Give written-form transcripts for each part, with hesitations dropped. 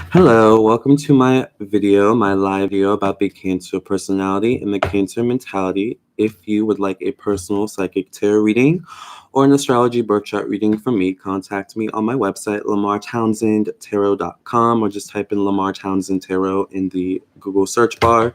Hello, welcome to my video, my live video about the Cancer personality and the Cancer mentality. If you would like a personal psychic tarot reading or an astrology birth chart reading from me, contact me on my website, lamarrtownsendtarot.com, or just type in Lamarr Townsend Tarot in the Google search bar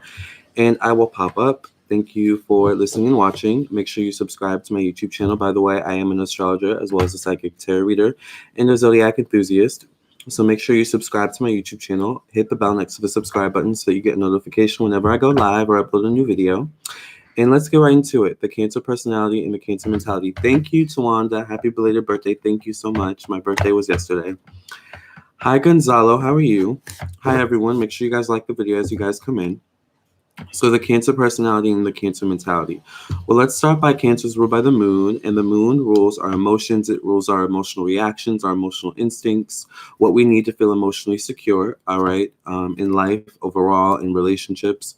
and I will pop up. Thank you for listening and watching. Make sure you subscribe to my YouTube channel. By the way, I am an astrologer as well as a psychic tarot reader and a zodiac enthusiast. So make sure you subscribe to my YouTube channel. Hit the bell next to the subscribe button so you get a notification whenever I go live or upload a new video. And let's get right into it. The Cancer personality and the Cancer mentality. Thank you, Tawanda. Happy belated birthday. Thank you so much. My birthday was yesterday. Hi, Gonzalo. How are you? Hi, everyone. Make sure you guys like the video as you guys come in. So the Cancer personality and the Cancer mentality. Well, let's start by Cancer's ruled by the moon, and the moon rules our emotions. It rules our emotional reactions, our emotional instincts, what we need to feel emotionally secure, all right, in life overall, in relationships.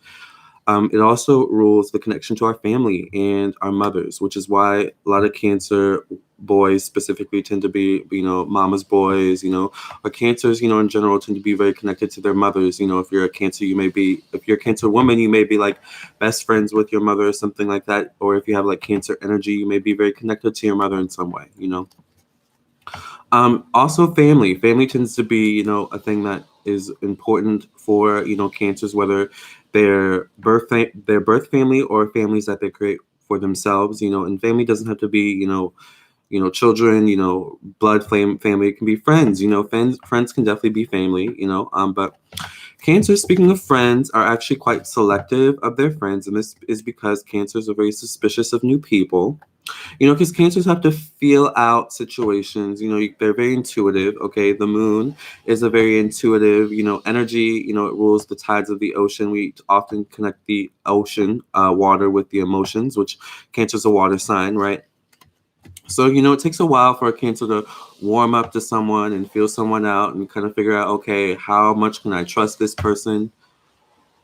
It also rules the connection to our family and our mothers, which is why a lot of Cancer boys specifically tend to be, mama's boys, or Cancers, in general tend to be very connected to their mothers. If you're a Cancer, if you're a Cancer woman, you may be like best friends with your mother or something like that. Or if you have like Cancer energy, you may be very connected to your mother in some way, Also family tends to be, a thing that is important for, Cancers, whether their birth family or families that they create for themselves, and family doesn't have to be, children, blood family. It can be friends, friends can definitely be family, but Cancers, speaking of friends, are actually quite selective of their friends. And this is because Cancers are very suspicious of new people. Because Cancers have to feel out situations. They're very intuitive. Okay, the moon is a very intuitive, energy. It rules the tides of the ocean. We often connect the ocean, water, with the emotions, which Cancer's a water sign, right? So, it takes a while for a Cancer to warm up to someone and feel someone out and kind of figure out, okay, how much can I trust this person?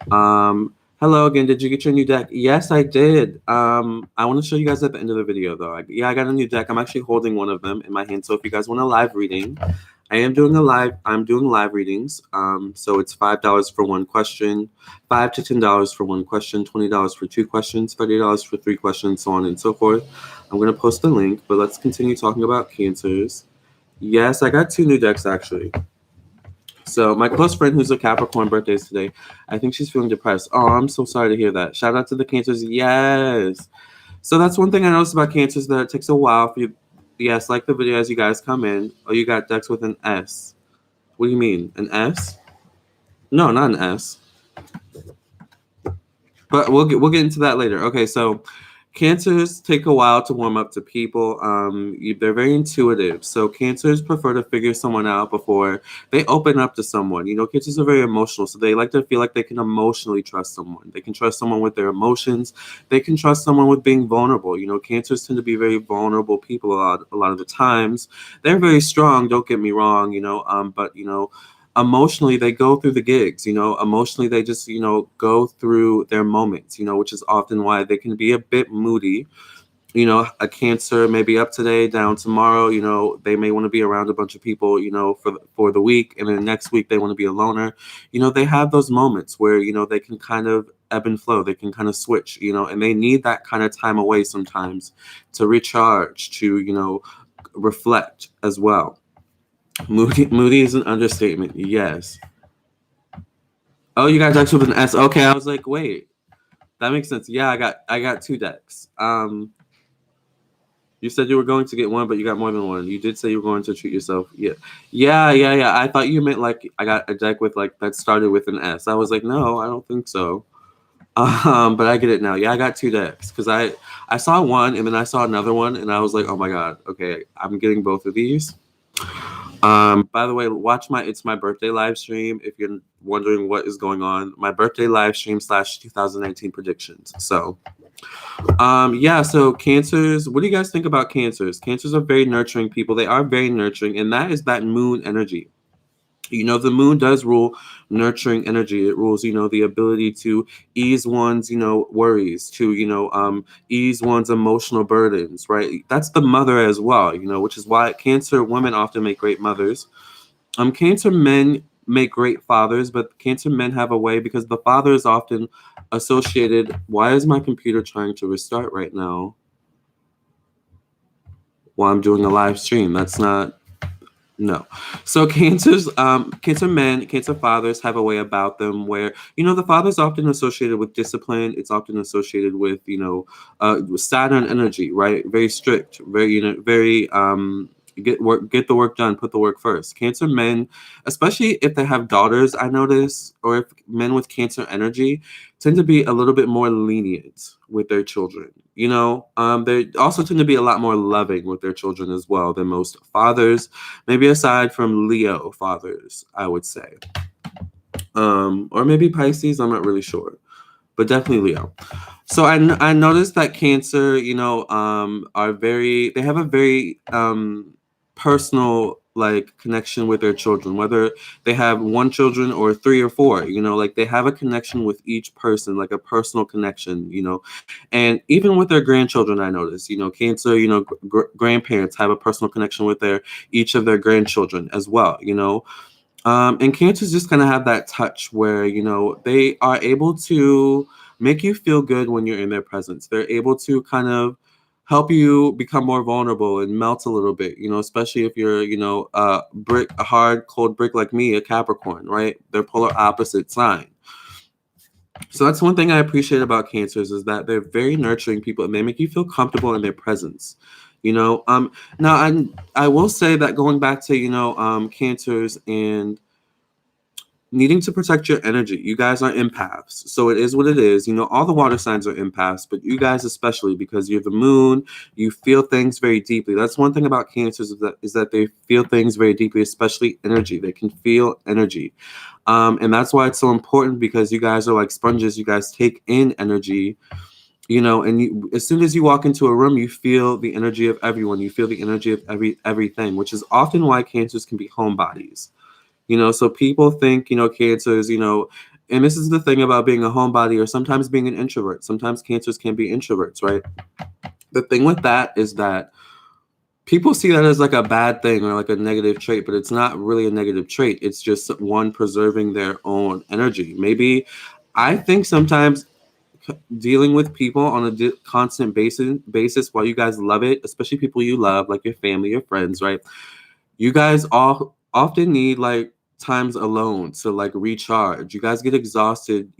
Hello again. Did you get your new deck? Yes, I did. I want to show you guys at the end of the video, though. I got a new deck. I'm actually holding one of them in my hand. So if you guys want a live reading, I'm doing live readings. So it's $5 for one question, $5 to $10 for one question, $20 for two questions, $30 for three questions, so on and so forth. I'm going to post the link, but let's continue talking about Cancers. Yes, I got two new decks, actually. So my close friend who's a Capricorn birthday is today. I think she's feeling depressed. Oh, I'm so sorry to hear that. Shout out to the Cancers. Yes. So that's one thing I noticed about Cancers, that it takes a while for you. Yes, like the video as you guys come in. Oh, you got decks with an S. What do you mean? An S? No, not an S. But we'll get into that later. Okay, so Cancers take a while to warm up to people. They're very intuitive. So Cancers prefer to figure someone out before they open up to someone. Cancers are very emotional, so they like to feel like they can emotionally trust someone. They can trust someone with their emotions. They can trust someone with being vulnerable. Cancers tend to be very vulnerable people a lot of the times. They're very strong, don't get me wrong, but emotionally they go through the gigs. Emotionally they just go through their moments, which is often why they can be a bit moody. A Cancer may be up today, down tomorrow. They may want to be around a bunch of people, for the week, and then next week they want to be a loner. They have those moments where they can kind of ebb and flow. They can kind of switch, and they need that kind of time away sometimes to recharge, to reflect as well. Moody is an understatement. Yes. Oh, you got decks with an S. Okay, I was like, wait, that makes sense. Yeah, I got two decks. You said you were going to get one, but you got more than one. You did say you were going to treat yourself. Yeah. I thought you meant like I got a deck with like that started with an S. I was like, no, I don't think so. But I get it now. Yeah, I got two decks because I saw one and then I saw another one and I was like, oh my god, okay, I'm getting both of these. By the way, watch it's my birthday live stream if you're wondering what is going on. My birthday live stream / 2019 predictions. So yeah, so Cancers, what do you guys think about Cancers? Cancers are very nurturing people. They are very nurturing, and that is that moon energy. The moon does rule nurturing energy. It rules, the ability to ease one's, worries, to, ease one's emotional burdens, right? That's the mother as well, which is why Cancer women often make great mothers. Cancer men make great fathers, but Cancer men have a way, because the father is often associated. Why is my computer trying to restart right now while I'm doing a live stream? That's not. No. So Cancer men, Cancer fathers have a way about them where, the father's often associated with discipline. It's often associated with, with Saturn energy, right? Very strict, very, very, get the work done, put the work first. Cancer men, especially if they have daughters, I notice, or if men with Cancer energy tend to be a little bit more lenient with their children. They also tend to be a lot more loving with their children as well than most fathers, maybe aside from Leo fathers, I would say. Or maybe Pisces, I'm not really sure, but definitely Leo. So I noticed that Cancer, they have a very personal connection with their children, whether they have one children or three or four, they have a connection with each person, like a personal connection, and even with their grandchildren, I notice, Cancer, grandparents have a personal connection with each of their grandchildren as well, and Cancers just kind of have that touch where, they are able to make you feel good when you're in their presence. They're able to kind of help you become more vulnerable and melt a little bit, especially if you're, a hard, cold brick like me, a Capricorn, right? They're polar opposite sign. So that's one thing I appreciate about Cancers, is that they're very nurturing people and they make you feel comfortable in their presence. Now I will say that going back to, Cancers and needing to protect your energy. You guys are empaths. So it is what it is. All the water signs are empaths, but you guys especially, because you're the moon, you feel things very deeply. That's one thing about Cancers, is that they feel things very deeply, especially energy. They can feel energy. And that's why it's so important, because you guys are like sponges. You guys take in energy, and as soon as you walk into a room, you feel the energy of everyone. You feel the energy of everything, which is often why Cancers can be homebodies. So people think, Cancers, and this is the thing about being a homebody or sometimes being an introvert. Sometimes Cancers can be introverts, right? The thing with that is that people see that as like a bad thing or like a negative trait, but it's not really a negative trait. It's just one preserving their own energy. Maybe I think sometimes dealing with people on a constant basis while you guys love it, especially people you love, like your family, your friends, right? You guys all often need times alone to recharge. You guys get exhausted,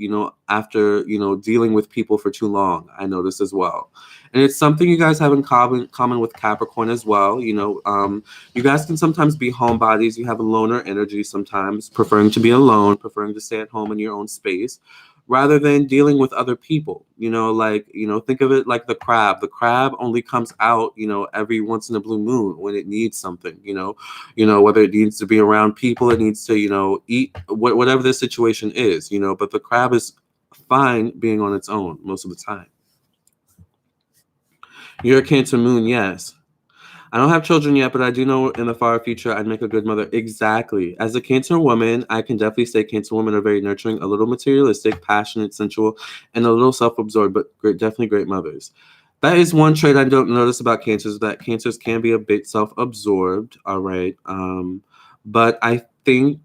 after, dealing with people for too long, I notice as well. And it's something you guys have in common with Capricorn as well. You guys can sometimes be homebodies. You have a loner energy sometimes, preferring to be alone, preferring to stay at home in your own space, rather than dealing with other people. Think of it like the crab. The crab only comes out, every once in a blue moon when it needs something, whether it needs to be around people, it needs to, eat, whatever the situation is, but the crab is fine being on its own most of the time. You're a Cancer moon, yes. I don't have children yet, but I do know in the far future I'd make a good mother. Exactly. As a Cancer woman, I can definitely say Cancer women are very nurturing, a little materialistic, passionate, sensual, and a little self-absorbed, but definitely great mothers. That is one trait I don't notice about Cancers, that Cancers can be a bit self-absorbed, all right? But I think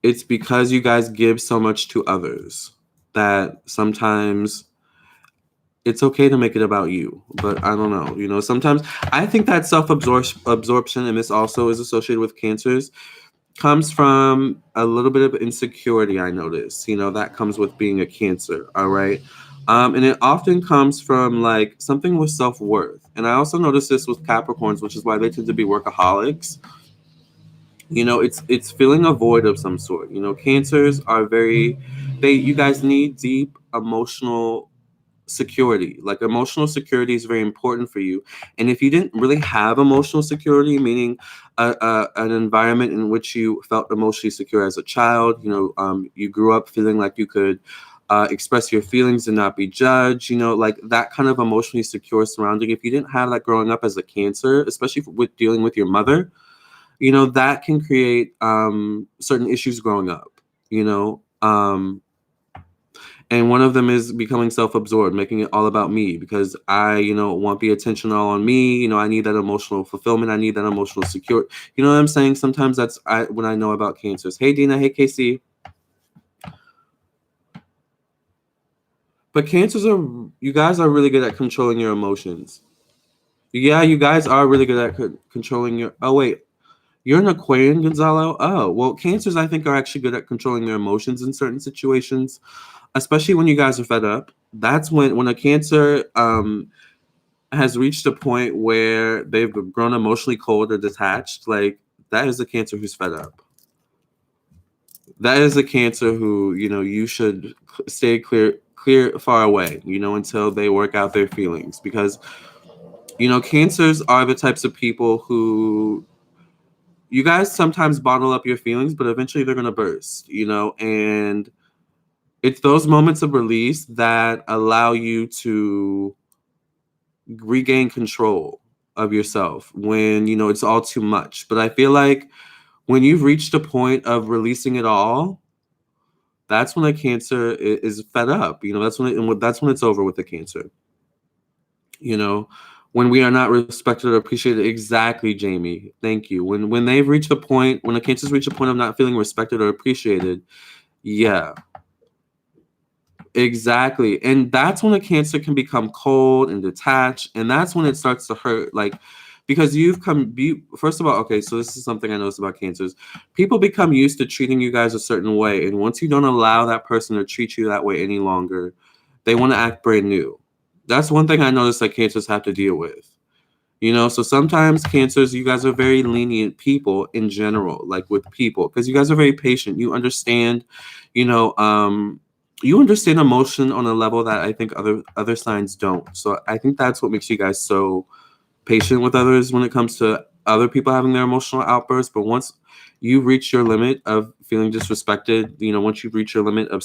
it's because you guys give so much to others that sometimes it's okay to make it about you, but I don't know. Sometimes I think that self-absorption, and this also is associated with Cancers, comes from a little bit of insecurity, I notice. That comes with being a Cancer, all right? And it often comes from something with self-worth. And I also notice this with Capricorns, which is why they tend to be workaholics. It's filling a void of some sort. Cancers are you guys need deep emotional security. Emotional security is very important for you, and if you didn't really have emotional security, meaning an environment in which you felt emotionally secure as a child, you grew up feeling like you could express your feelings and not be judged, that kind of emotionally secure surrounding. If you didn't have that growing up as a Cancer, especially with dealing with your mother, that can create certain issues growing up. And one of them is becoming self-absorbed, making it all about me because I, want the attention all on me. I need that emotional fulfillment. I need that emotional security. You know what I'm saying? Sometimes that's when I know about Cancers. Hey, Dina. Hey, Casey. But Cancers you guys are really good at controlling your emotions. Yeah, you guys are really good at controlling your, oh, wait. You're an Aquarian, Gonzalo? Oh, well, Cancers, I think, are actually good at controlling their emotions in certain situations, especially when you guys are fed up. That's when a Cancer has reached a point where they've grown emotionally cold or detached. Like, that is a Cancer who's fed up. That is a Cancer who, you should stay clear, far away, until they work out their feelings. Because, Cancers are the types of people who you guys sometimes bottle up your feelings, but eventually they're going to burst, and it's those moments of release that allow you to regain control of yourself when, it's all too much. But I feel like when you've reached a point of releasing it all, that's when a Cancer is fed up. That's when it's over with the Cancer. When we are not respected or appreciated. Exactly, Jamie. Thank you. When they've reached a point, when a Cancers reach a point of not feeling respected or appreciated, yeah, exactly. And that's when a Cancer can become cold and detached, and that's when it starts to hurt. Like, because first of all, okay, so this is something I noticed about Cancers. People become used to treating you guys a certain way, and once you don't allow that person to treat you that way any longer, they want to act brand new. That's one thing I noticed that Cancers have to deal with. So sometimes Cancers, you guys are very lenient people in general, like with people, because you guys are very patient. You understand, you know, you understand emotion on a level that I think other signs don't. So I think that's what makes you guys so patient with others when it comes to other people having their emotional outbursts. But once you reach your limit of feeling disrespected, once you reach your limit of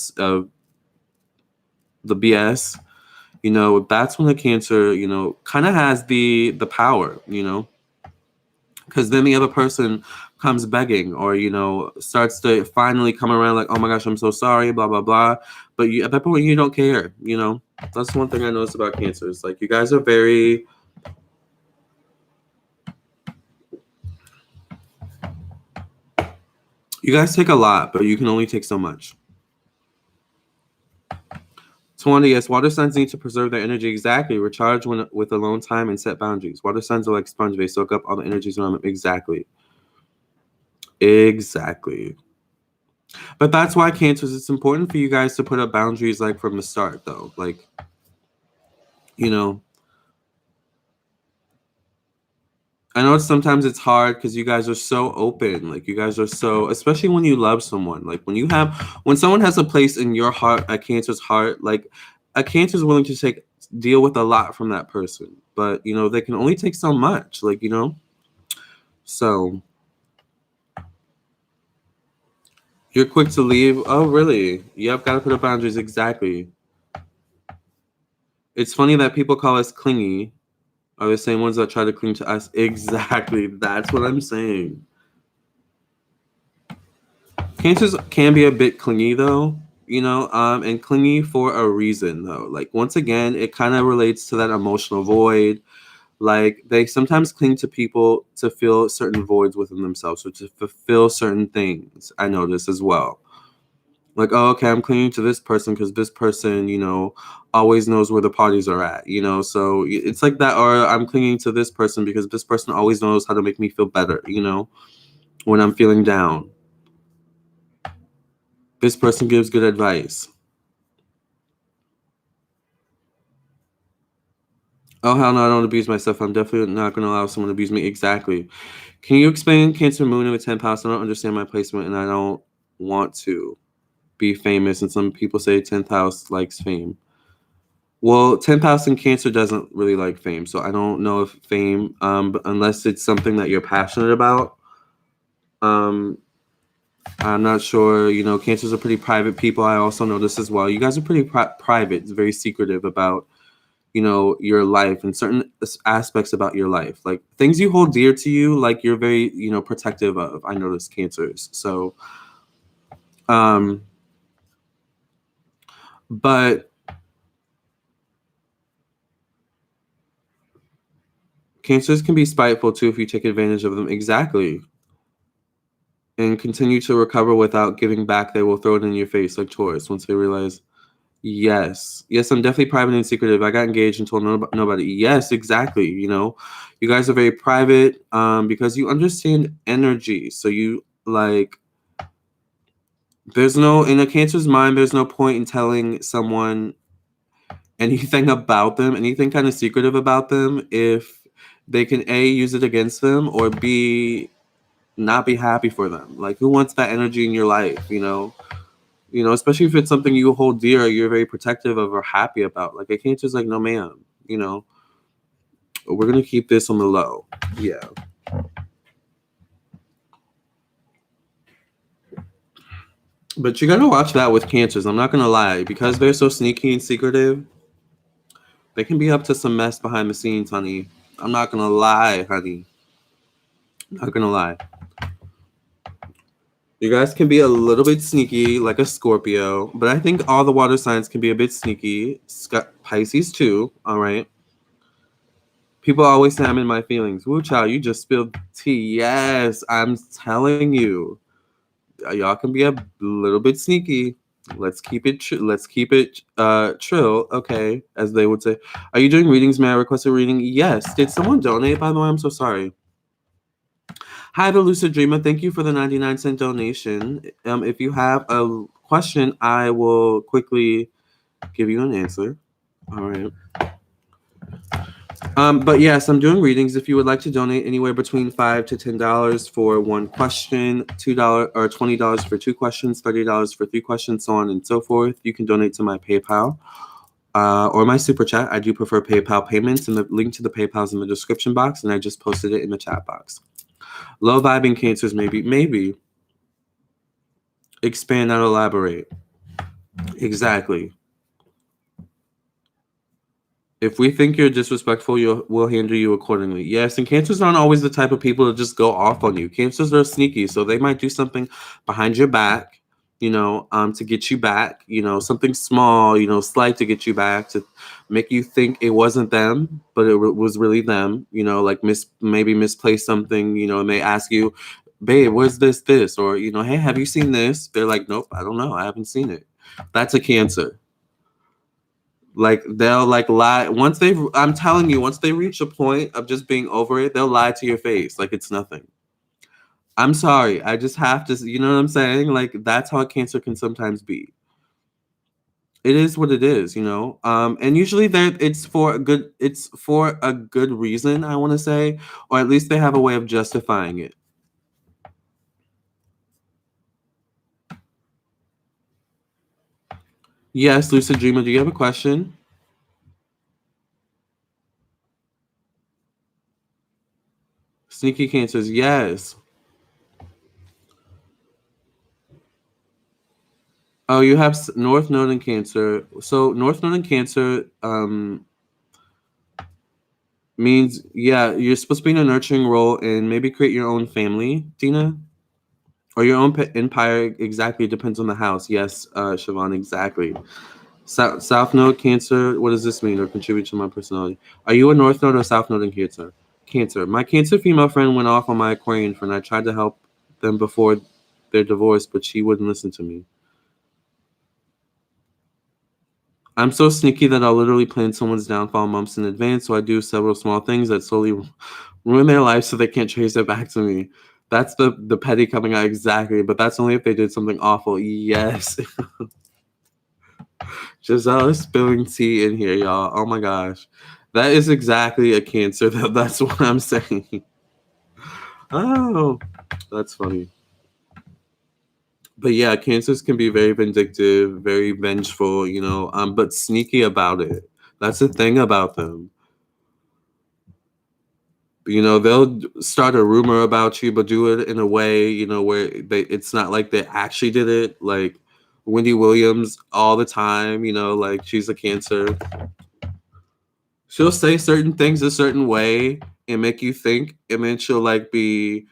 the BS, that's when the Cancer, kind of has the power, because then the other person comes begging or, starts to finally come around like, oh my gosh, I'm so sorry, blah, blah, blah. But at that point, you don't care, That's one thing I noticed about Cancers. Like, you guys are you guys take a lot, but you can only take so much. 20, yes, water signs need to preserve their energy. Exactly. Recharge with alone time and set boundaries. Water signs are like sponge. They soak up all the energies around them. Exactly. Exactly. But that's why Cancers, it's important for you guys to put up boundaries like from the start, though. Like, I know sometimes it's hard because you guys are so open. Like, you guys are so, especially when you love someone. Like, when someone has a place in your heart, a Cancer's heart, like, a Cancer's willing to deal with a lot from that person. But, they can only take so much. Like, so you're quick to leave. Oh, really? Yep, gotta put up boundaries. Exactly. It's funny that people call us clingy are the same ones that try to cling to us. Exactly. That's what I'm saying. Cancers can be a bit clingy though, and clingy for a reason though. Like, once again, it kind of relates to that emotional void. Like, they sometimes cling to people to fill certain voids within themselves or to fulfill certain things. I notice as well. Like, oh, okay, I'm clinging to this person because this person, always knows where the parties are at, so it's like that. Or I'm clinging to this person because this person always knows how to make me feel better, when I'm feeling down. This person gives good advice. Oh, hell no, I don't abuse myself. I'm definitely not going to allow someone to abuse me. Exactly. Can you explain Cancer Moon in the 10th house? I don't understand my placement, and I don't want to be famous. And some people say 10th house likes fame. Well, 10th house in Cancer doesn't really like fame. So I don't know if fame, but unless it's something that you're passionate about. I'm not sure. Cancers are pretty private people. I also know this as well. You guys are pretty private. It's very secretive about your life and certain aspects about your life, like things you hold dear to you, like you're very protective of. I notice Cancers. So But Cancers can be spiteful too if you take advantage of them. Exactly. And continue to recover without giving back. They will throw it in your face like Taurus once they realize, yes, I'm definitely private and secretive. I got engaged and told nobody. Yes, exactly. You guys are very private because you understand energy. So you like, in a Cancer's mind, there's no point in telling someone anything about them, anything kind of secretive about them, if they can A, use it against them, or B, not be happy for them. Like, who wants that energy in your life, especially if it's something you hold dear, you're very protective of or happy about. Like, a Cancer's like, no ma'am, we're gonna keep this on the low. Yeah. But you gotta watch that with Cancers. I'm not gonna lie, because they're so sneaky and secretive, they can be up to some mess behind the scenes, honey. I'm not gonna lie, honey. Not gonna lie. You guys can be a little bit sneaky, like a Scorpio, but I think all the water signs can be a bit sneaky. Pisces too, all right? People always say I'm in my feelings. Woo, child, you just spilled tea. Yes, I'm telling you. Y'all can be a little bit sneaky. Let's keep it trill, okay, as they would say. Are you doing readings? May I request a reading? Yes. Did someone donate, by the way? I'm so sorry. Hi, the Lucid Dreamer. Thank you for the 99-cent donation. If you have a question, I will quickly give you an answer. All right. But yes, I'm doing readings. If you would like to donate anywhere between $5 to $10 for one question, $2 or $20 for two questions, $30 for three questions, so on and so forth, you can donate to my PayPal or my Super Chat. I do prefer PayPal payments, and the link to the PayPal is in the description box, and I just posted it in the chat box. Low vibing Cancers, maybe. Expand, not elaborate. Exactly. If we think you're disrespectful, we'll handle you accordingly. Yes, and Cancers aren't always the type of people to just go off on you. Cancers are sneaky, so they might do something behind your back, to get you back, something small, slight to get you back, to make you think it wasn't them, but it was really them, like maybe misplaced something, and they ask you, babe, where's this? Or, hey, have you seen this? They're like, nope, I don't know. I haven't seen it. That's a Cancer. Like, they'll like lie I'm telling you, once they reach a point of just being over it, they'll lie to your face like it's nothing. I'm sorry, I just have to, you know what I'm saying? Like, that's how a Cancer can sometimes be. It is what it is, and usually it's for a good reason, I want to say, or at least they have a way of justifying it. Yes, Lucid Dreamer, do you have a question? Sneaky Cancers, yes. Oh, you have North Node in Cancer. So North Node in Cancer means, yeah, you're supposed to be in a nurturing role and maybe create your own family, Dina, or your own empire. Exactly, depends on the house. Yes, Siobhan, exactly. South Node Cancer. What does this mean? Or contribute to my personality? Are you a North Node or South Node in Cancer? Cancer. My Cancer female friend went off on my Aquarian friend. I tried to help them before their divorce, but she wouldn't listen to me. I'm so sneaky that I'll literally plan someone's downfall months in advance, so I do several small things that slowly ruin their life so they can't trace it back to me. That's the petty coming out, exactly, but that's only if they did something awful. Yes. Giselle is spilling tea in here, y'all. Oh my gosh. That is exactly a Cancer. That's what I'm saying. Oh, that's funny. But yeah, Cancers can be very vindictive, very vengeful, but sneaky about it. That's the thing about them. They'll start a rumor about you, but do it in a way, where it's not like they actually did it. Like Wendy Williams all the time, like she's a Cancer. She'll say certain things a certain way and make you think, and then she'll like be,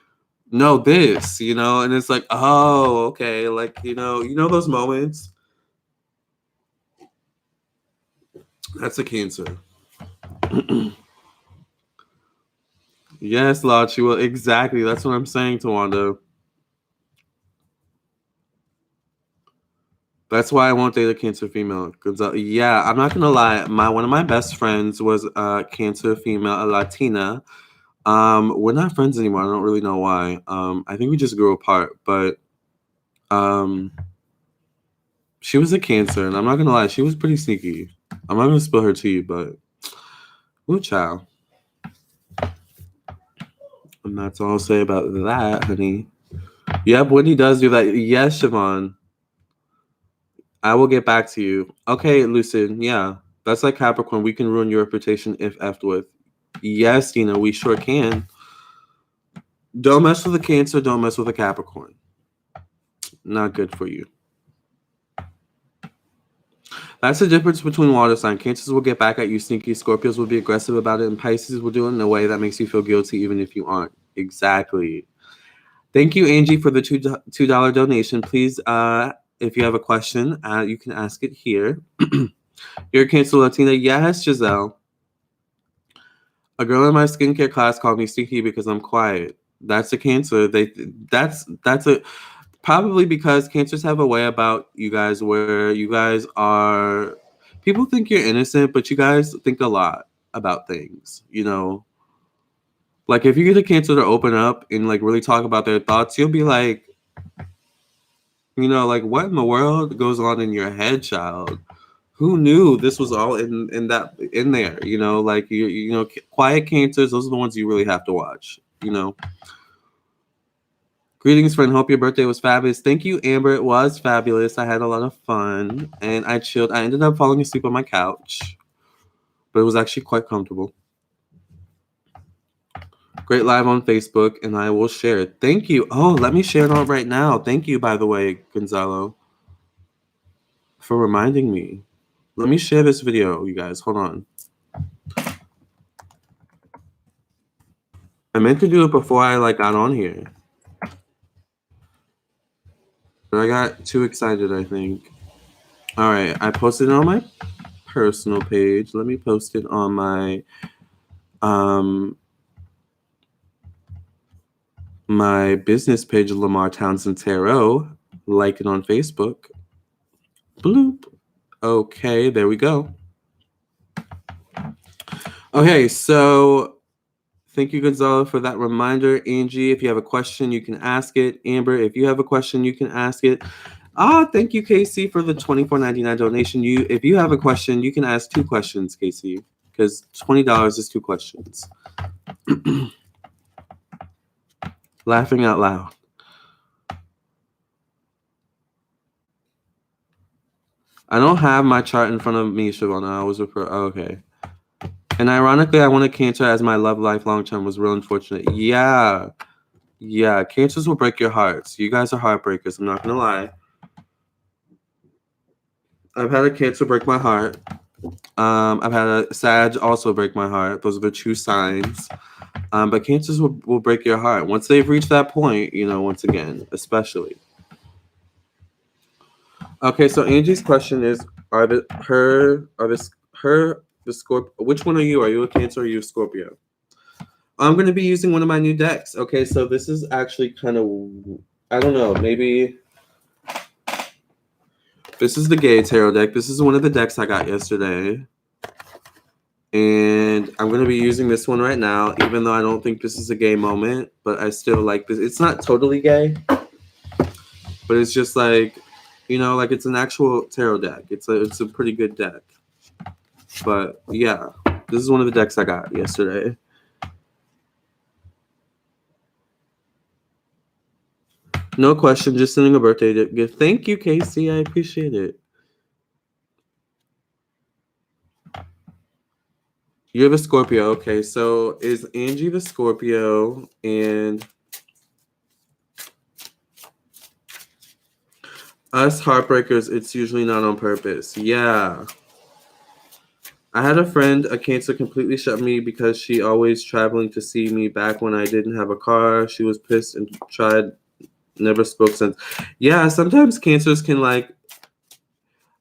no, this, and it's like, oh, okay. Like, those moments. That's a Cancer. Yes, Lachi. Well, exactly. That's what I'm saying, Tawanda. That's why I won't date a Cancer female. Cause yeah, I'm not gonna lie. One of my best friends was a Cancer female, a Latina. We're not friends anymore. I don't really know why. I think we just grew apart. But she was a Cancer, and I'm not gonna lie, she was pretty sneaky. I'm not gonna spill her tea, but ooh, child. And that's all I'll say about that, honey. Yep, Whitney does do that. Yes, Siobhan. I will get back to you. Okay, Lucid. Yeah, that's like Capricorn. We can ruin your reputation if effed with. Yes, Dina, we sure can. Don't mess with a Cancer. Don't mess with a Capricorn. Not good for you. That's the difference between water sign. Cancers will get back at you sneaky. Scorpios will be aggressive about it. And Pisces will do it in a way that makes you feel guilty even if you aren't. Exactly. Thank you, Angie, for the $2 donation. Please, if you have a question, you can ask it here. You're a Cancer Latina. Yes, Giselle. A girl in my skincare class called me stinky because I'm quiet. That's a Cancer. That's a probably because Cancers have a way about you guys where you guys are. People think you're innocent, but you guys think a lot about things. You know, like if you get a Cancer to open up and like really talk about their thoughts, you'll be like, you know, like what in the world goes on in your head, child? Who knew this was all in there? You know, like you know, quiet Cancers. Those are the ones you really have to watch. You know. Greetings, friend. Hope your birthday was fabulous. Thank you, Amber. It was fabulous. I had a lot of fun and I chilled. I ended up falling asleep on my couch, but it was actually quite comfortable. Great live on Facebook, and I will share it. Thank you. Oh, let me share it all right now. Thank you, by the way, Gonzalo, for reminding me. Let me share this video, you guys. Hold on. I meant to do it before I got on here, but I got too excited, I think. All right, I posted it on my personal page. Let me post it on my my business page, Lamarr Townsend Tarot. Like it on Facebook. Bloop. Okay, there we go. Okay, so thank you, Gonzalo, for that reminder. Angie, if you have a question, you can ask it. Amber, if you have a question, you can ask it. Thank you, Casey, for the $24.99 donation. If you have a question, you can ask 2 questions, Casey, because $20 is 2 questions. Laughing out loud. I don't have my chart in front of me, Siobhan. I always refer. Oh, okay. And ironically, I want a Cancer as my love life long term. Was real unfortunate. Yeah. Cancers will break your hearts. You guys are heartbreakers. I'm not gonna lie. I've had a Cancer break my heart. I've had a Sag also break my heart. Those are the 2 signs. But Cancers will break your heart once they've reached that point. You know, once again, especially. Okay, so Angie's question is: the Scorpio? Which one are you? Are you a Cancer or are you a Scorpio? I'm going to be using one of my new decks. Okay, so this is actually kind of, I don't know, maybe this is the Gay Tarot deck. This is one of the decks I got yesterday. And I'm going to be using this one right now, even though I don't think this is a gay moment, but I still like this. It's not totally gay, but it's just like, you know, like it's an actual tarot deck. It's a pretty good deck. But yeah, this is one of the decks I got yesterday. No question, just sending a birthday gift. Thank you, Casey. I appreciate it. You're the Scorpio. Okay, so is Angie the Scorpio? And us heartbreakers, it's usually not on purpose. Yeah. I had a friend, a Cancer, completely shut me because she always traveling to see me back when I didn't have a car. She was pissed and tried, never spoke since. Yeah, sometimes Cancers can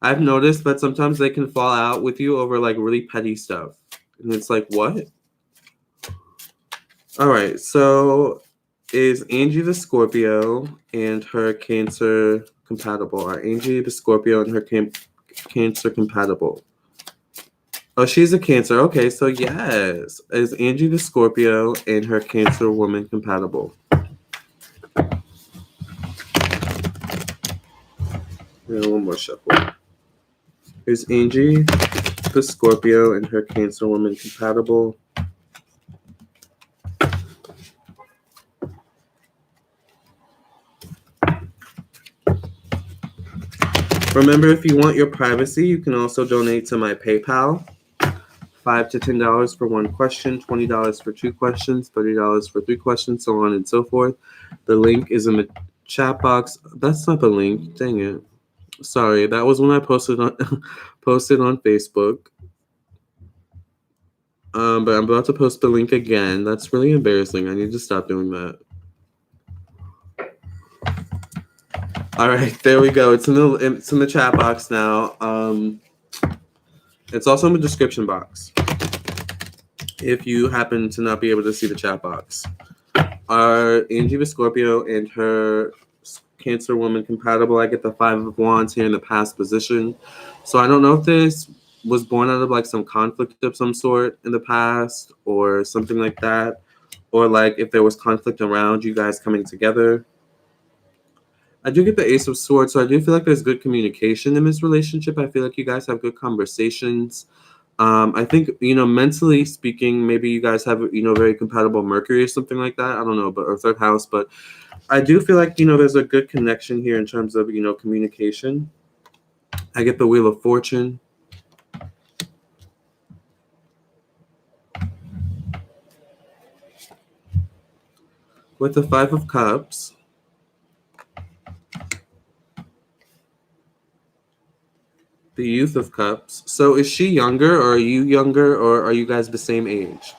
I've noticed that sometimes they can fall out with you over like really petty stuff. And it's like, what? All right, so is Angie the Scorpio and her Cancer compatible? Are Angie the Scorpio and her Cancer compatible? Oh, she's a Cancer. Okay, so yes. Is Angie the Scorpio and her Cancer woman compatible? Yeah, one more shuffle. Is Angie the Scorpio and her Cancer woman compatible? Remember, if you want your privacy, you can also donate to my PayPal. $5 to $10 for one question, $20 for two questions, $30 for three questions, so on and so forth. The link is in the chat box. That's not the link. Dang it. Sorry, that was when I posted on Facebook. But I'm about to post the link again. That's really embarrassing. I need to stop doing that. All right, there we go. It's in the chat box now. It's also in the description box if you happen to not be able to see the chat box. Are Angie the Scorpio and her Cancer woman compatible? I get the Five of Wands here in the past position. So I don't know if this was born out of like some conflict of some sort in the past or something like that. Or like if there was conflict around you guys coming together. I do get the Ace of Swords, so I do feel like there's good communication in this relationship. I feel like you guys have good conversations. I think, mentally speaking, maybe you guys have, very compatible Mercury or something like that. I don't know, or third house, but I do feel like, there's a good connection here in terms of, communication. I get the Wheel of Fortune. With the Five of Cups. The Youth of Cups. So is she younger, or are you younger, or are you guys the same age?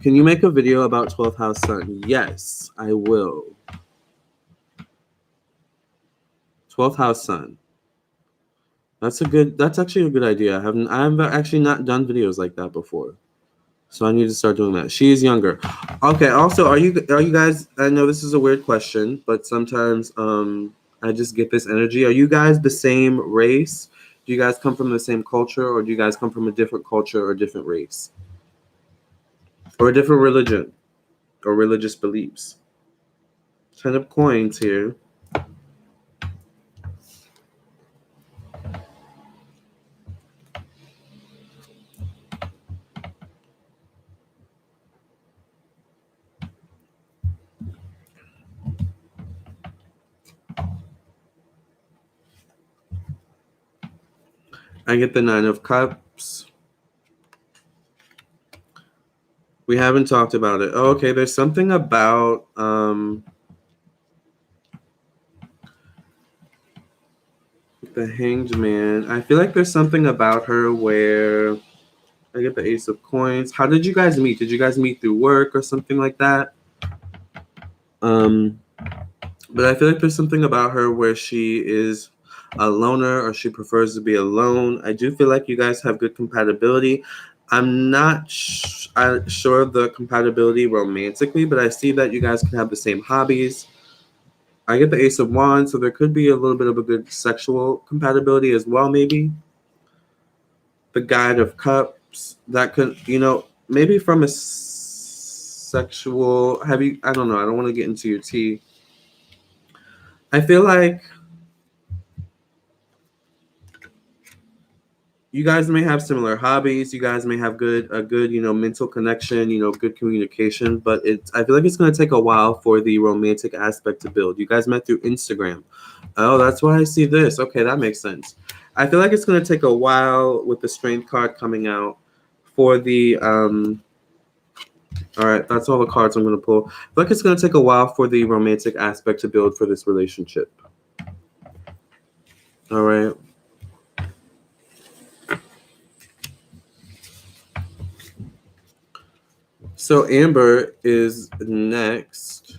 Can you make a video about 12th house sun? Yes, I will. 12th house sun. That's actually a good idea. I've actually not done videos like that before. So I need to start doing that. She is younger. Okay, also, are you guys, I know this is a weird question, but sometimes I just get this energy. Are you guys the same race? Do you guys come from the same culture, or do you guys come from a different culture or different race? Or a different religion or religious beliefs? 10 of coins here. I get the 9 of Cups. We haven't talked about it. Oh, okay, there's something about the Hanged Man. I feel like there's something about her where I get the Ace of Coins. How did you guys meet? Did you guys meet through work or something like that? But I feel like there's something about her where she is a loner, or she prefers to be alone. I do feel like you guys have good compatibility. I'm not sure of the compatibility romantically, but I see that you guys can have the same hobbies. I get the Ace of Wands, so there could be a little bit of a good sexual compatibility as well, maybe. The Guide of Cups, that could, maybe from a sexual, I don't know, I don't want to get into your tea. I feel like you guys may have similar hobbies. You guys may have a good, mental connection, good communication, but I feel like it's going to take a while for the romantic aspect to build. You guys met through Instagram. Oh, that's why I see this. Okay, that makes sense. I feel like it's going to take a while with the Strength card coming out for the, all right, that's all the cards I'm going to pull. I feel like it's going to take a while for the romantic aspect to build for this relationship. All right. So Amber is next.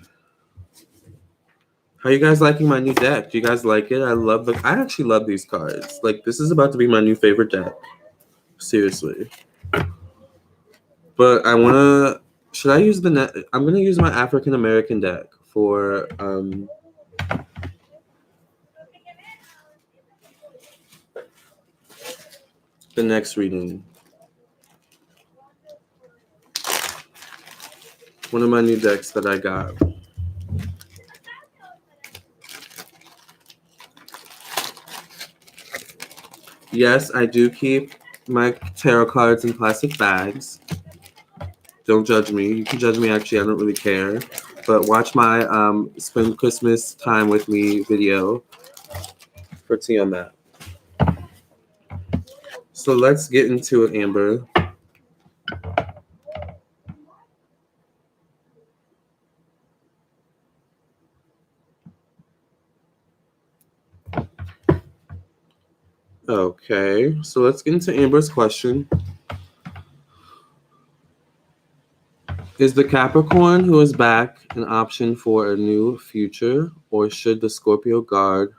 How you guys liking my new deck? Do you guys like it? I actually love these cards. Like, this is about to be my new favorite deck. Seriously. But I wanna, should I use I'm gonna use my African American deck for the next reading. One of my new decks that I got. Yes, I do keep my tarot cards in plastic bags. Don't judge me. You can judge me, actually. I don't really care. But watch my Spend Christmas Time With Me video for tea on that. So let's get into it, Amber. Okay, so let's get into Amber's question. Is the Capricorn who is back an option for a new future, or should this Scorpio guard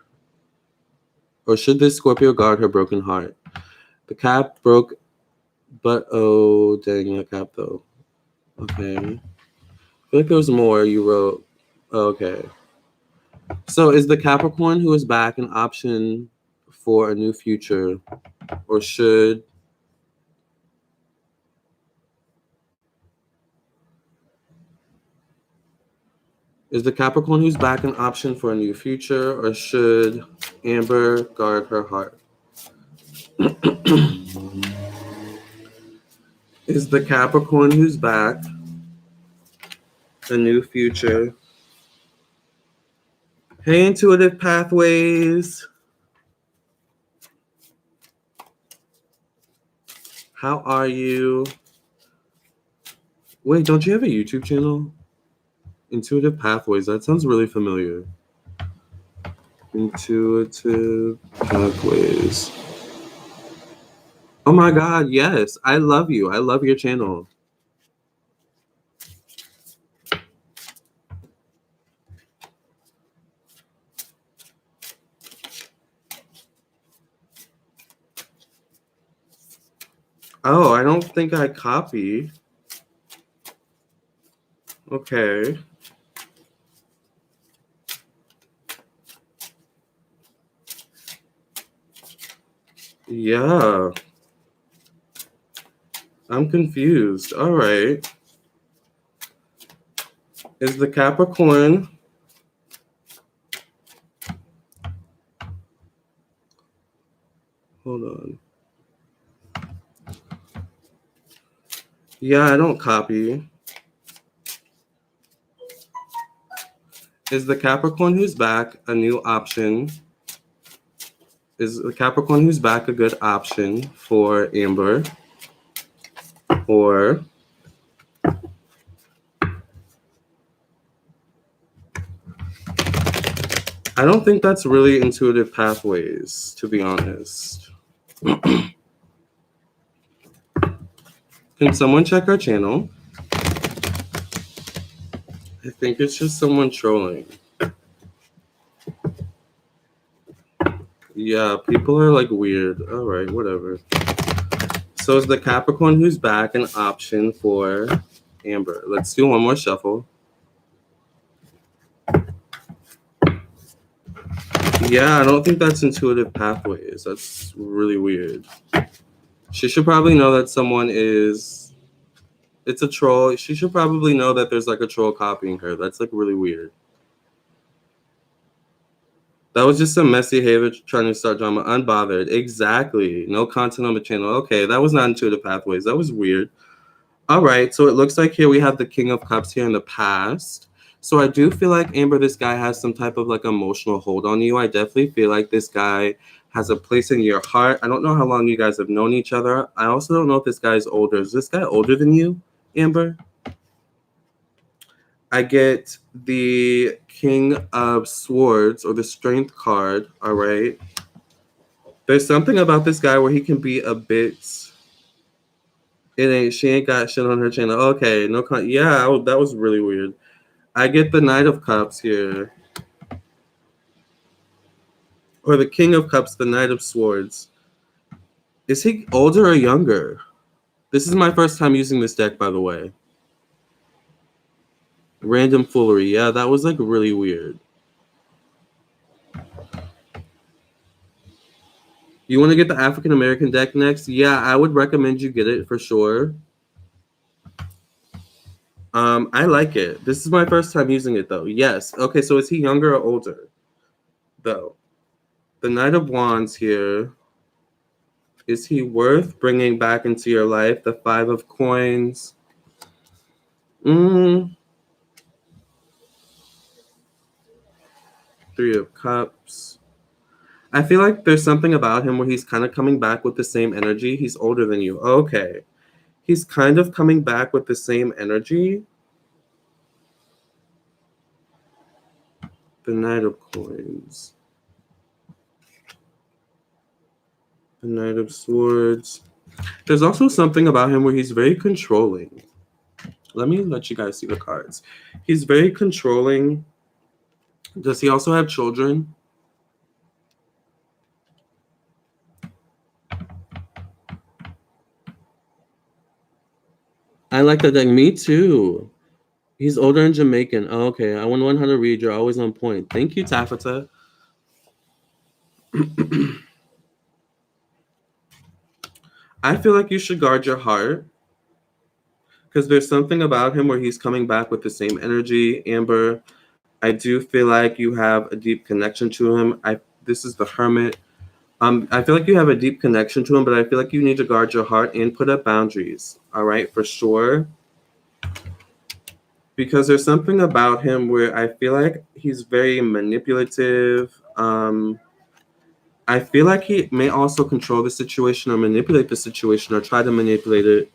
her broken heart? The Cap broke, but oh dang, the Cap though. Okay, I feel like there was more you wrote. Okay, so is the Capricorn who is back an option for a new future, or should Is the Capricorn who's back an option for a new future, or should Amber guard her heart? Is the Capricorn who's back a new future? Hey, Intuitive Pathways. How are you? Wait, don't you have a YouTube channel? Intuitive Pathways. That sounds really familiar. Intuitive Pathways. Oh my God, yes. I love you. I love your channel. Oh, I don't think I copy. Okay. Yeah. I'm confused. All right. Is the Capricorn Hold on. Yeah, I don't copy. Is the Capricorn who's back a new option? Is the Capricorn who's back a good option for Amber? Or I don't think that's really Intuitive Pathways, to be honest. Can someone check our channel? I think it's just someone trolling. Yeah, people are like weird. All right, whatever. So is the Capricorn who's back an option for Amber? Let's do one more shuffle. Yeah, I don't think that's Intuitive Pathways. That's really weird. She should probably know that someone is... It's a troll. She should probably know that there's like a troll copying her. That's like really weird. That was just some messy behavior trying to start drama. Unbothered. Exactly. No content on the channel. Okay, that was not Intuitive Pathways. That was weird. All right, so it looks like here we have the King of Cups here in the past. So I do feel like, Amber, this guy has some type of like emotional hold on you. I definitely feel like this guy has a place in your heart. I don't know how long you guys have known each other. I also don't know if this guy's older. Is this guy older than you, Amber? I get the King of Swords, or the Strength card, all right? There's something about this guy where he can be a bit... She ain't got shit on her channel. Okay, that was really weird. I get the Knight of Cups here. Or the King of Cups, the Knight of Swords. Is he older or younger? This is my first time using this deck, by the way. Random foolery. Yeah, that was like really weird. You want to get the African American deck next? Yeah, I would recommend you get it for sure. I like it. This is my first time using it though. Yes. Okay, so is he younger or older? Though. The Knight of Wands here. Is he worth bringing back into your life? The Five of Coins. Three of Cups. I feel like there's something about him where he's kind of coming back with the same energy. He's older than you. Okay. He's kind of coming back with the same energy. The Knight of Coins. The Knight of Swords. There's also something about him where he's very controlling. Let me let you guys see the cards. He's very controlling. Does he also have children? I like that deck. Me too. He's older and Jamaican. Oh, okay. I want to learn how to read. You're always on point. Thank you, Taffeta. I feel like you should guard your heart because there's something about him where he's coming back with the same energy. Amber, I do feel like you have a deep connection to him. This is the Hermit. I feel like you have a deep connection to him, but I feel like you need to guard your heart and put up boundaries. All right, for sure. Because there's something about him where I feel like he's very manipulative. I feel like he may also control the situation or manipulate the situation or try to manipulate it.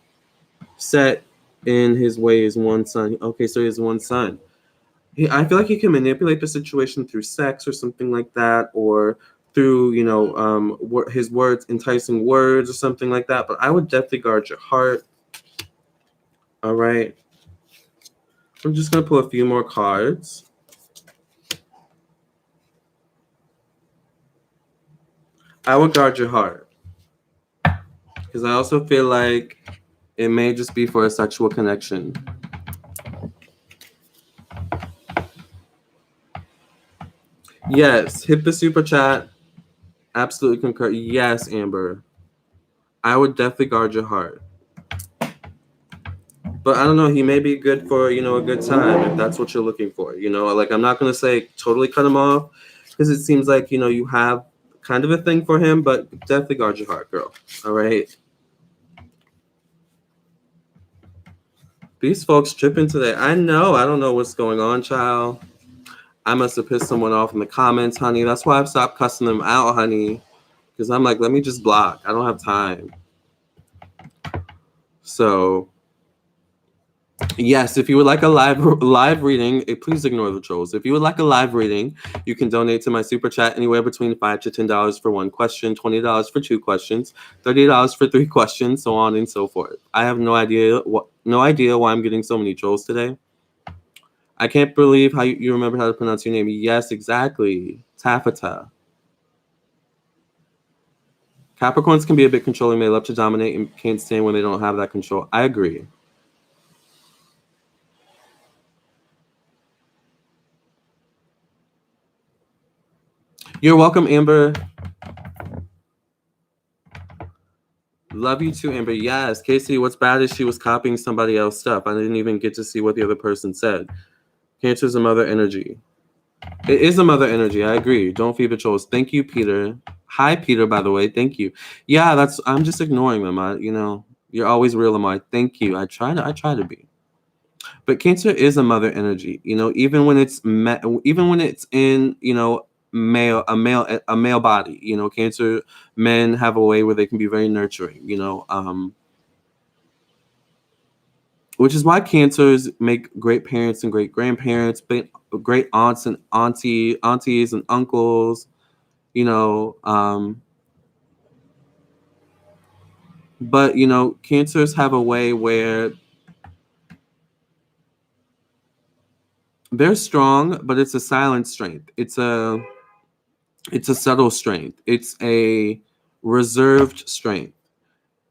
Set in his ways one son. Okay, so he has one son. I feel like he can manipulate the situation through sex or something like that, or through, his words, enticing words or something like that. But I would definitely guard your heart. All right. I'm just going to pull a few more cards. I would guard your heart. Because I also feel like it may just be for a sexual connection. Yes, hit the super chat. Absolutely concur. Yes, Amber. I would definitely guard your heart. But I don't know, he may be good for, a good time if that's what you're looking for. Like I'm not going to say totally cut him off because it seems like, you have kind of a thing for him, but definitely guard your heart, girl. All right. These folks tripping today. I know. I don't know what's going on, child. I must have pissed someone off in the comments, honey. That's why I've stopped cussing them out, honey. Because I'm like, let me just block. I don't have time. So, yes, if you would like a live reading, please ignore the trolls. If you would like a live reading, you can donate to my super chat anywhere between $5 to $10 for one question, $20 for two questions, $30 for three questions, so on and so forth. I have no idea why I'm getting so many trolls today. I can't believe how you remember how to pronounce your name. Yes, exactly. Taffeta. Capricorns can be a bit controlling. They love to dominate and can't stand when they don't have that control. I agree. You're welcome, Amber. Love you too, Amber. Yes. Casey, what's bad is she was copying somebody else's stuff. I didn't even get to see what the other person said. Cancer is a mother energy. It is a mother energy. I agree. Don't feed the trolls. Thank you, Peter. Hi, Peter, by the way. Thank you. Yeah, I'm just ignoring them. You're always real, Lamarr. Thank you. I try to be. But Cancer is a mother energy. Even when it's in, a male body. Cancer men have a way where they can be very nurturing. Which is why Cancers make great parents and great grandparents, but great aunts and aunties and uncles. But Cancers have a way where they're strong, but it's a silent strength. It's a It's a subtle strength. It's a reserved strength,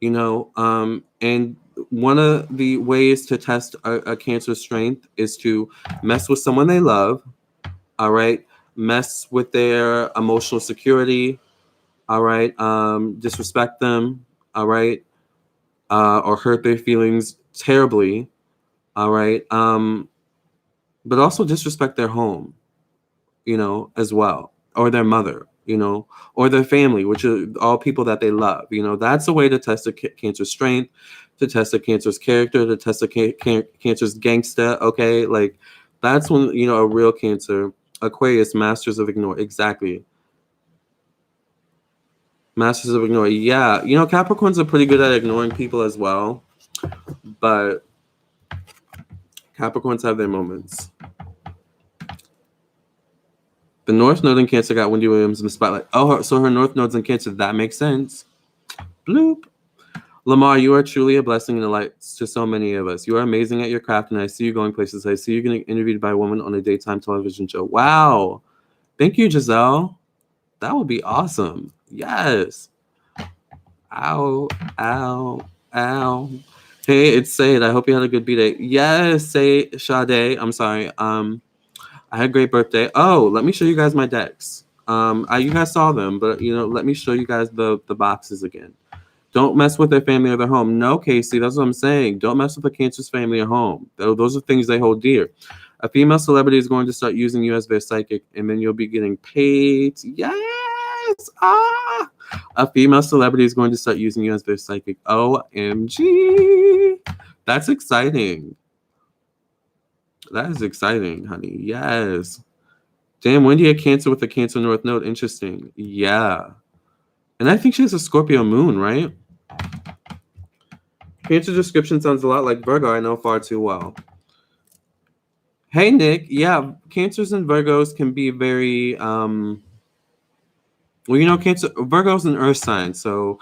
you know. And one of the ways to test a Cancer strength is to mess with someone they love, all right? Mess with their emotional security, all right? Disrespect them, all right? Or hurt their feelings terribly, all right? But also disrespect their home, you know, as well, or their mother, you know, or their family, which are all people that they love. You know, that's a way to test a Cancer strength, to test a Cancer's character, to test a Cancer's gangsta. Okay, like that's when, you know, a real Cancer. Aquarius, masters of ignore. Exactly. Masters of ignore. Yeah, you know, Capricorns are pretty good at ignoring people as well, but Capricorns have their moments. The North Node in Cancer got Wendy Williams in the spotlight. Oh, so her North Node's in Cancer. That makes sense. Bloop. Lamarr, you are truly a blessing and a light to so many of us. You are amazing at your craft, and I see you going places. I see you getting interviewed by a woman on a daytime television show. Wow. Thank you, Giselle. That would be awesome. Yes. Ow, ow, ow. Hey, it's Said. I hope you had a good B-Day. Yes, say Sade. I'm sorry. I had a great birthday. Oh, let me show you guys my decks. You guys saw them, but you know, let me show you guys the boxes again. Don't mess with their family or their home. No, Casey, that's what I'm saying. Don't mess with a Cancer's family or home. Those are things they hold dear. A female celebrity is going to start using you as their psychic, and then you'll be getting paid. Yes! Ah! A female celebrity is going to start using you as their psychic. OMG! That's exciting. That is exciting, honey. Yes. Damn, Wendy had Cancer with a Cancer North Node. Interesting. Yeah. And I think she has a Scorpio moon, right? Cancer description sounds a lot like Virgo. I know far too well. Hey, Nick. Yeah, Cancers and Virgos can be very, well, you know, Virgo's an earth sign. So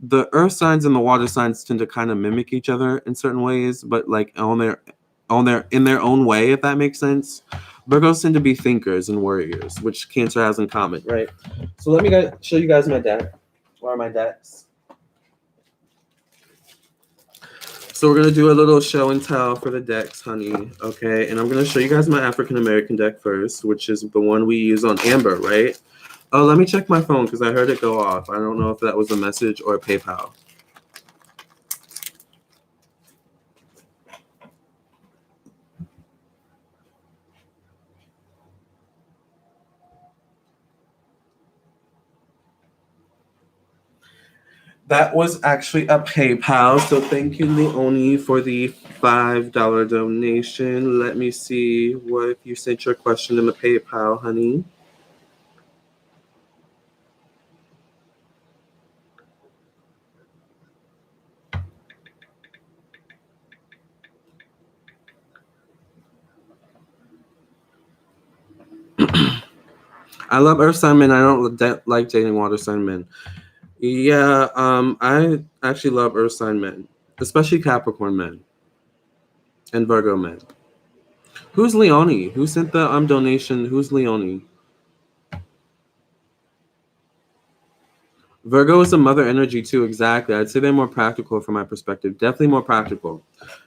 the earth signs and the water signs tend to kind of mimic each other in certain ways, but like in their own way, if that makes sense. Virgos tend to be thinkers and warriors, which Cancer has in common, right? So let me show you guys my deck. Where are my decks? So we're going to do a little show and tell for the decks, honey, okay? And I'm going to show you guys my African American deck first, which is the one we use on Amber, right? Oh, let me check my phone because I heard it go off. I don't know if that was a message or a PayPal. That was actually a PayPal, so thank you, Leonie, for the $5 donation. Let me see what you sent your question in the PayPal, honey. I love earth sign men. I don't like dating water sign men. Yeah, I actually love earth sign men, especially Capricorn men and Virgo men. Who's Leonie? Who sent the donation? Who's Leonie? Virgo is a mother energy too, exactly. I'd say they're more practical from my perspective. Definitely more practical.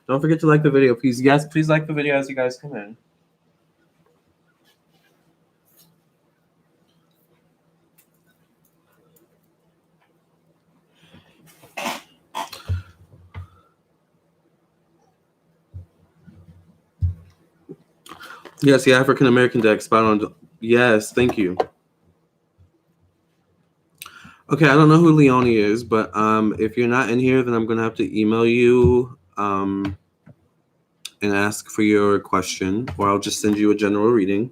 Don't forget to like the video, please. Yes, please like the video as you guys come in. Yes, the African American deck, spot on. Yes, thank you. Okay, I don't know who Leonie is, but if you're not in here, then I'm gonna have to email you and ask for your question, or I'll just send you a general reading.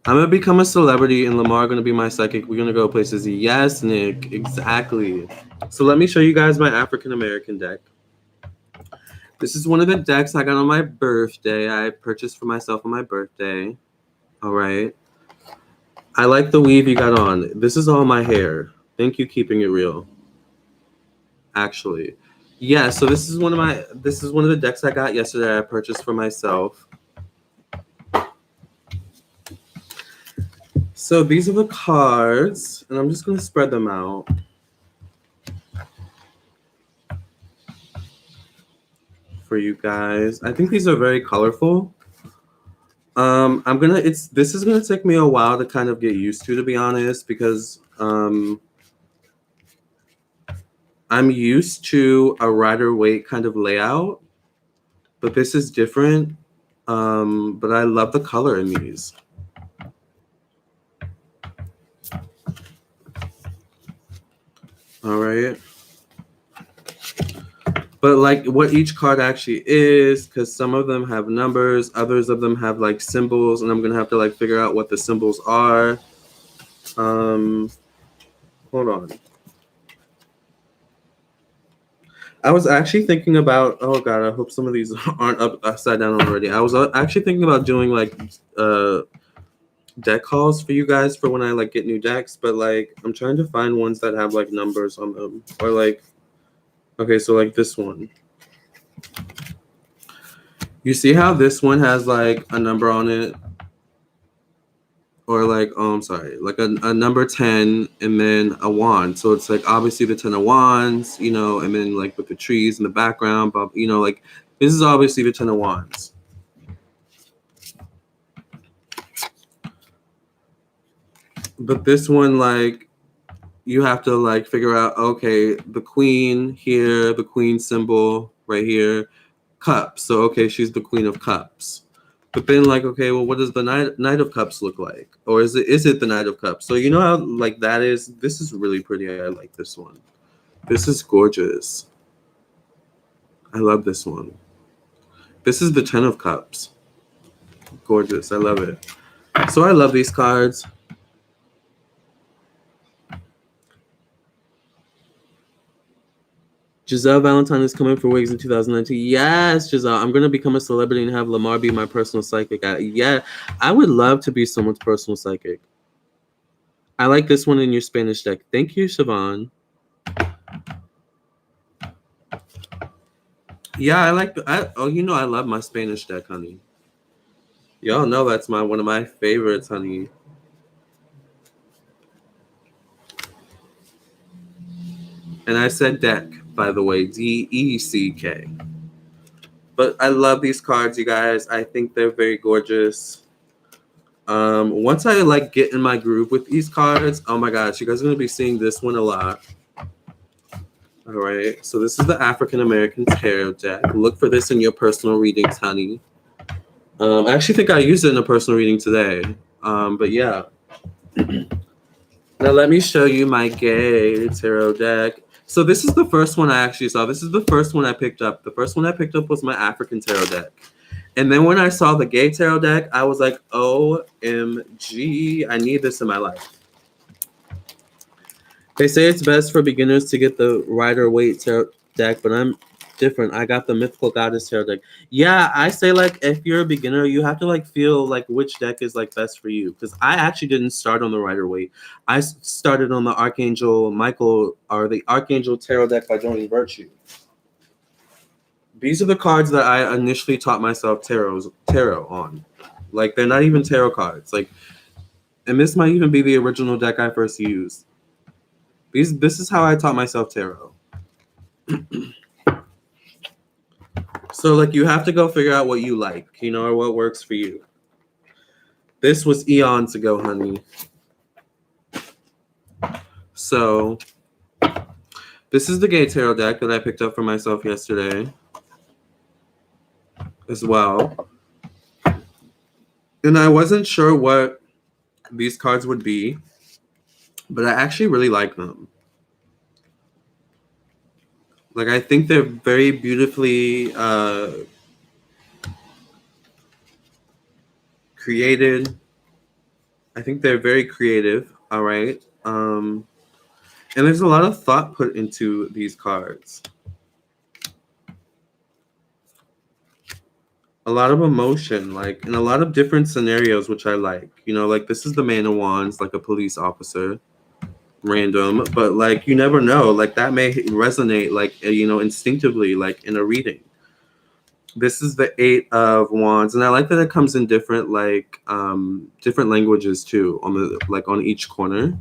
I'm gonna become a celebrity, and Lamarr gonna be my psychic. We're gonna go places. Yes, Nick, exactly. So let me show you guys my African American deck. This is one of the decks I got on my birthday. I purchased for myself on my birthday. All right. I like the weave you got on. This is all my hair. Thank you, keeping it real. Actually, yeah. So this is one of the decks I got yesterday. I purchased for myself. So these are the cards, and I'm just going to spread them out. For you guys. I think these are very colorful. This is gonna take me a while to kind of get used to be honest, because I'm used to a Rider-Waite kind of layout, but this is different. But I love the color in these. All right. But like what each card actually is, because some of them have numbers, others of them have like symbols, and I'm gonna have to like figure out what the symbols are. Hold on. I was actually thinking about, oh god, I hope some of these aren't upside down already. I was actually thinking about doing like deck hauls for you guys for when I like get new decks, but like I'm trying to find ones that have like numbers on them, or like, okay, so like this one. You see how this one has like a number on it? Or like, oh, I'm sorry, like a number 10 and then a wand. So it's like obviously the 10 of wands, you know, and then like with the trees in the background, but you know, like this is obviously the 10 of wands. But this one, like, you have to like figure out, okay, the queen here, the queen symbol right here, cups. So okay, she's the queen of cups. But then like, okay, well, what does the knight of cups look like? Or is it the knight of cups? So you know how like that is? This is really pretty. I like this one. This is gorgeous. I love this one. This is the 10 of cups. Gorgeous. I love it. So I love these cards. Giselle Valentine is coming for wigs in 2019. Yes, Giselle. I'm going to become a celebrity and have Lamarr be my personal psychic. Yeah, I would love to be someone's personal psychic. I like this one in your Spanish deck. Thank you, Siobhan. Yeah, I like you know I love my Spanish deck, honey. Y'all know that's one of my favorites, honey. And I said deck, by the way, DECK. But I love these cards, you guys. I think they're very gorgeous. Once I like get in my groove with these cards, oh my gosh, you guys are gonna be seeing this one a lot. All right, so this is the African American Tarot deck. Look for this in your personal readings, honey. I actually think I used it in a personal reading today. But yeah. Now let me show you my gay tarot deck. So this is the first one I actually saw. This is the first one I picked up. The first one I picked up was my African tarot deck. And then when I saw the gay tarot deck, I was like, OMG, I need this in my life. They say it's best for beginners to get the Rider-Waite tarot deck, but I'm different. I got the Mythical Goddess tarot deck. Yeah, I say like if you're a beginner, you have to like feel like which deck is like best for you. Because I actually didn't start on the Rider-Waite. I started on the Archangel Michael or the Archangel Tarot deck by Joining Virtue. These are the cards that I initially taught myself tarot on. Like they're not even tarot cards. Like, and this might even be the original deck I first used. This is how I taught myself tarot. So like you have to go figure out what you like, you know, or what works for you. This was eons ago, honey. So this is the gay tarot deck that I picked up for myself yesterday as well. And I wasn't sure what these cards would be, but I actually really like them. Like, I think they're very beautifully created. I think they're very creative, all right? And there's a lot of thought put into these cards. A lot of emotion, like, in a lot of different scenarios, which I like. You know, like, this is the Man of Wands, like a police officer. Random, but like you never know, like that may resonate like you know instinctively like in a reading. This is the Eight of Wands, and I like that it comes in different different languages too on the on each corner.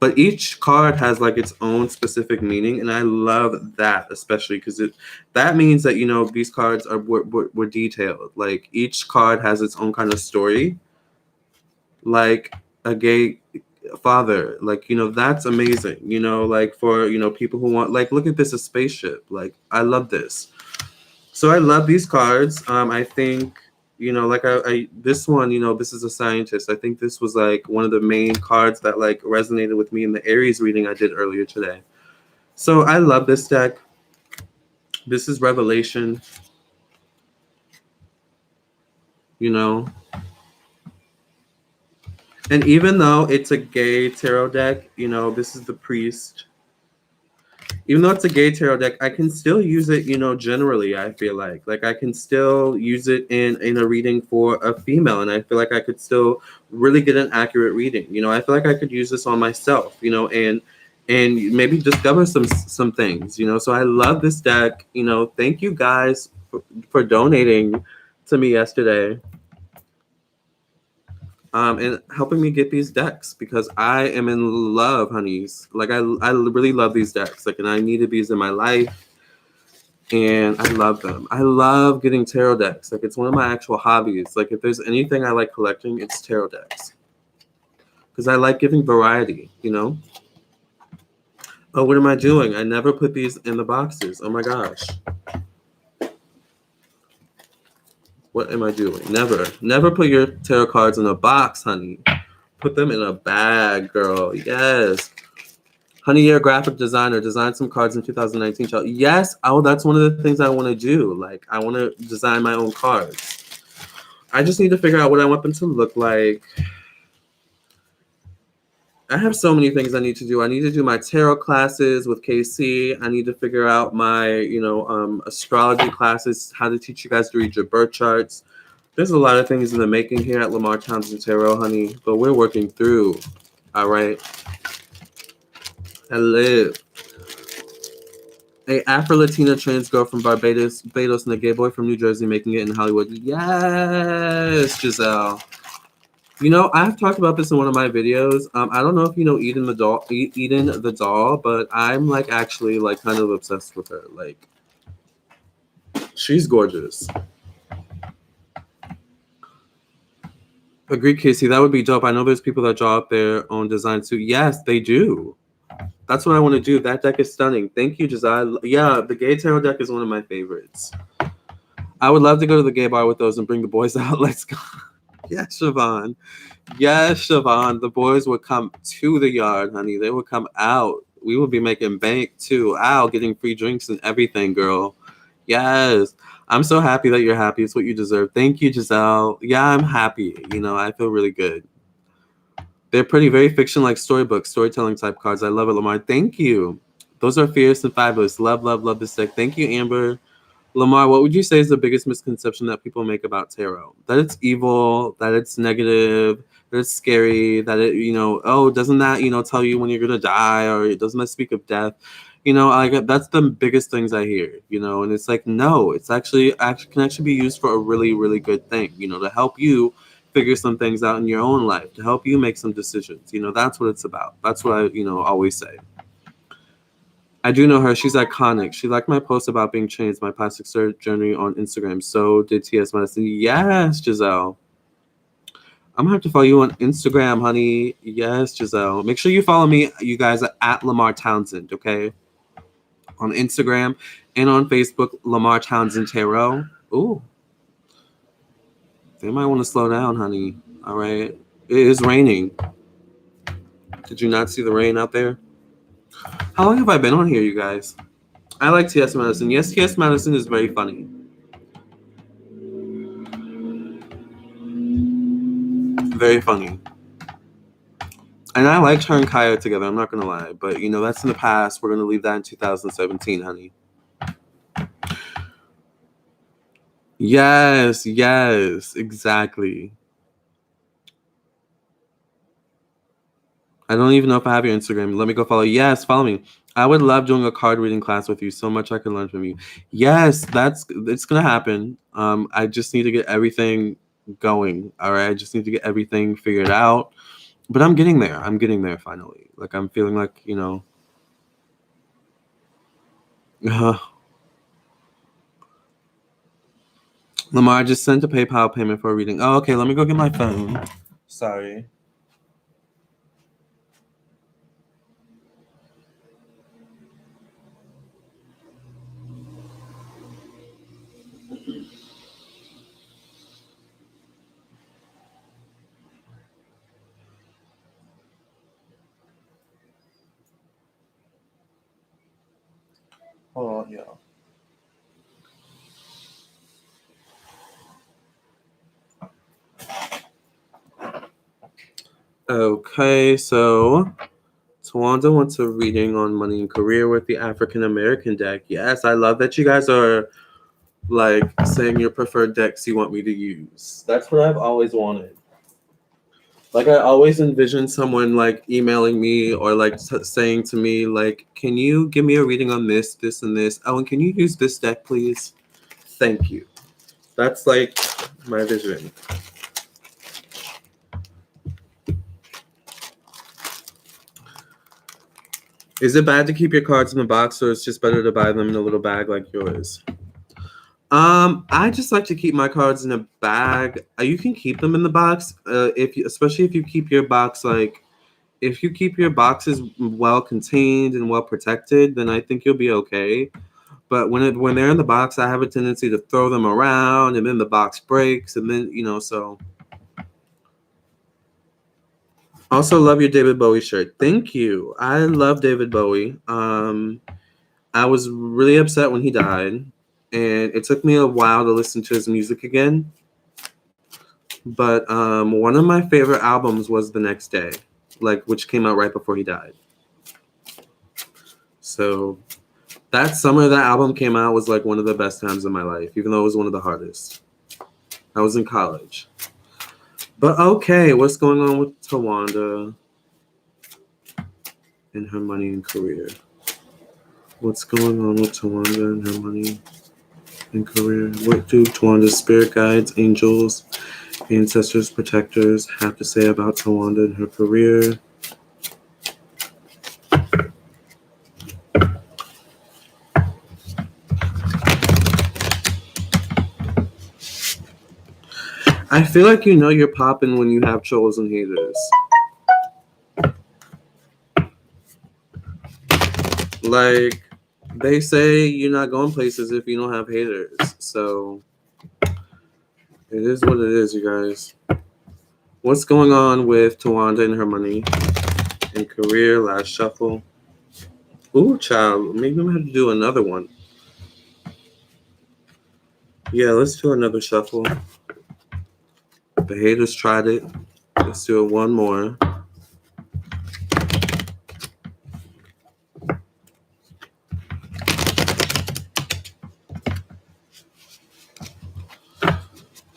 But each card has like its own specific meaning, and I love that especially because that means that these cards were detailed. Like each card has its own kind of story, like a gay father. Like that's amazing. Like for people who want look at this, a spaceship. Like I love this. So I love these cards. I think I this one, this is a scientist. I think this was like one of the main cards that like resonated with me in the Aries reading I did earlier today. So I love this deck. This is Revelation. And even though it's a gay tarot deck, this is the Priest. Even though it's a gay tarot deck, I can still use it, generally, I feel like I can still use it in a reading for a female, and I feel like I could still really get an accurate reading. I feel like I could use this on myself, and maybe discover some things, so I love this deck. Thank you guys for donating to me yesterday. And helping me get these decks because I am in love, honeys. Like I really love these decks. Like, and I needed these in my life, and I love them. I love getting tarot decks. Like, it's one of my actual hobbies. Like, if there's anything I like collecting, it's tarot decks because I like giving variety. Oh, what am I doing? I never put these in the boxes. Oh my gosh. What am I doing? Never put your tarot cards in a box, honey. Put them in a bag, girl. Yes. Honey, you're a graphic designer. Design some cards in 2019, child. Yes. Oh, that's one of the things I want to do. Like, I want to design my own cards. I just need to figure out what I want them to look like. I have so many things I need to do. I need to do my tarot classes with KC. I need to figure out my, astrology classes, how to teach you guys to read your birth charts. There's a lot of things in the making here at Lamarr Townsend Tarot, honey, but we're working through. All right. I live. A Afro-Latina trans girl from Barbados, and a gay boy from New Jersey making it in Hollywood. Yes, Giselle. I've talked about this in one of my videos. I don't know if you know Eden the doll, but I'm like actually like kind of obsessed with her. Like, she's gorgeous. Agreed, Casey. That would be dope. I know there's people that draw up their own designs too. Yes, they do. That's what I want to do. That deck is stunning. Thank you, Giselle. Yeah, the gay tarot deck is one of my favorites. I would love to go to the gay bar with those and bring the boys out. Let's go. Yes, Siobhan. Yes, Siobhan. The boys would come to the yard, honey. They would come out. We would be making bank too. Ow, getting free drinks and everything, girl. Yes. I'm so happy that you're happy. It's what you deserve. Thank you, Giselle. Yeah, I'm happy. I feel really good. They're pretty, very fiction-like storybooks, storytelling type cards. I love it, Lamar. Thank you. Those are fierce and fabulous. Love, love, love this deck. Thank you, Amber. Lamar, what would you say is the biggest misconception that people make about tarot? That it's evil, that it's negative, that it's scary, that it, oh, doesn't that, tell you when you're going to die, or doesn't that speak of death? That's the biggest things I hear, and it's like, no, it's actually can actually be used for a really, really good thing, to help you figure some things out in your own life, to help you make some decisions. That's what it's about. That's what I, always say. I do know her. She's iconic. She liked my post about being changed, my plastic surgery on Instagram. So did TS Medicine. Yes, Giselle. I'm going to have to follow you on Instagram, honey. Yes, Giselle. Make sure you follow me, you guys, at Lamarr Townsend, okay? On Instagram and on Facebook, Lamarr Townsend Tarot. Ooh. They might want to slow down, honey. All right. It is raining. Did you not see the rain out there? How long have I been on here, you guys? I like TS Madison. Yes, TS Madison is very funny. Very funny. And I liked her and Kaya together, I'm not going to lie. But, that's in the past. We're going to leave that in 2017, honey. Yes, exactly. I don't even know if I have your Instagram. Let me go follow. Yes, follow me. I would love doing a card reading class with you. So much I can learn from you. Yes, it's gonna happen. I just need to get everything going. All right, I just need to get everything figured out. But I'm getting there. I'm getting there finally. Like I'm feeling like Lamarr just sent a PayPal payment for a reading. Oh, okay. Let me go get my phone. Sorry. Hold on, y'all. Okay, so Tawanda wants a reading on money and career with the African American deck. Yes, I love that you guys are like saying your preferred decks you want me to use. That's what I've always wanted. Like I always envision someone like emailing me or like saying to me like, "Can you give me a reading on this, this, and this? Oh, and can you use this deck, please? Thank you." That's like my vision. Is it bad to keep your cards in the box, or it's just better to buy them in a little bag like yours? I just like to keep my cards in a bag. You can keep them in the box, especially if you keep your box if you keep your boxes well contained and well protected, then I think you'll be okay. But when they're in the box, I have a tendency to throw them around, and then the box breaks, and then so. Also, love your David Bowie shirt. Thank you. I love David Bowie. I was really upset when he died, and it took me a while to listen to his music again. But one of my favorite albums was The Next Day, which came out right before he died. So that summer that album came out was like one of the best times of my life, even though it was one of the hardest. I was in college. But okay, what's going on with Tawanda and her money and career? What's going on with Tawanda and her money and career? What do Tawanda's spirit guides, angels, ancestors, protectors have to say about Tawanda and her career? I feel like you know you're popping when you have trolls and haters. Like, they say you're not going places if you don't have haters. So, it is what it is, you guys. What's going on with Tawanda and her money and career? Last shuffle. Ooh, child. Maybe I'm going to have to do another one. Yeah, let's do another shuffle. The haters tried it. Let's do it one more.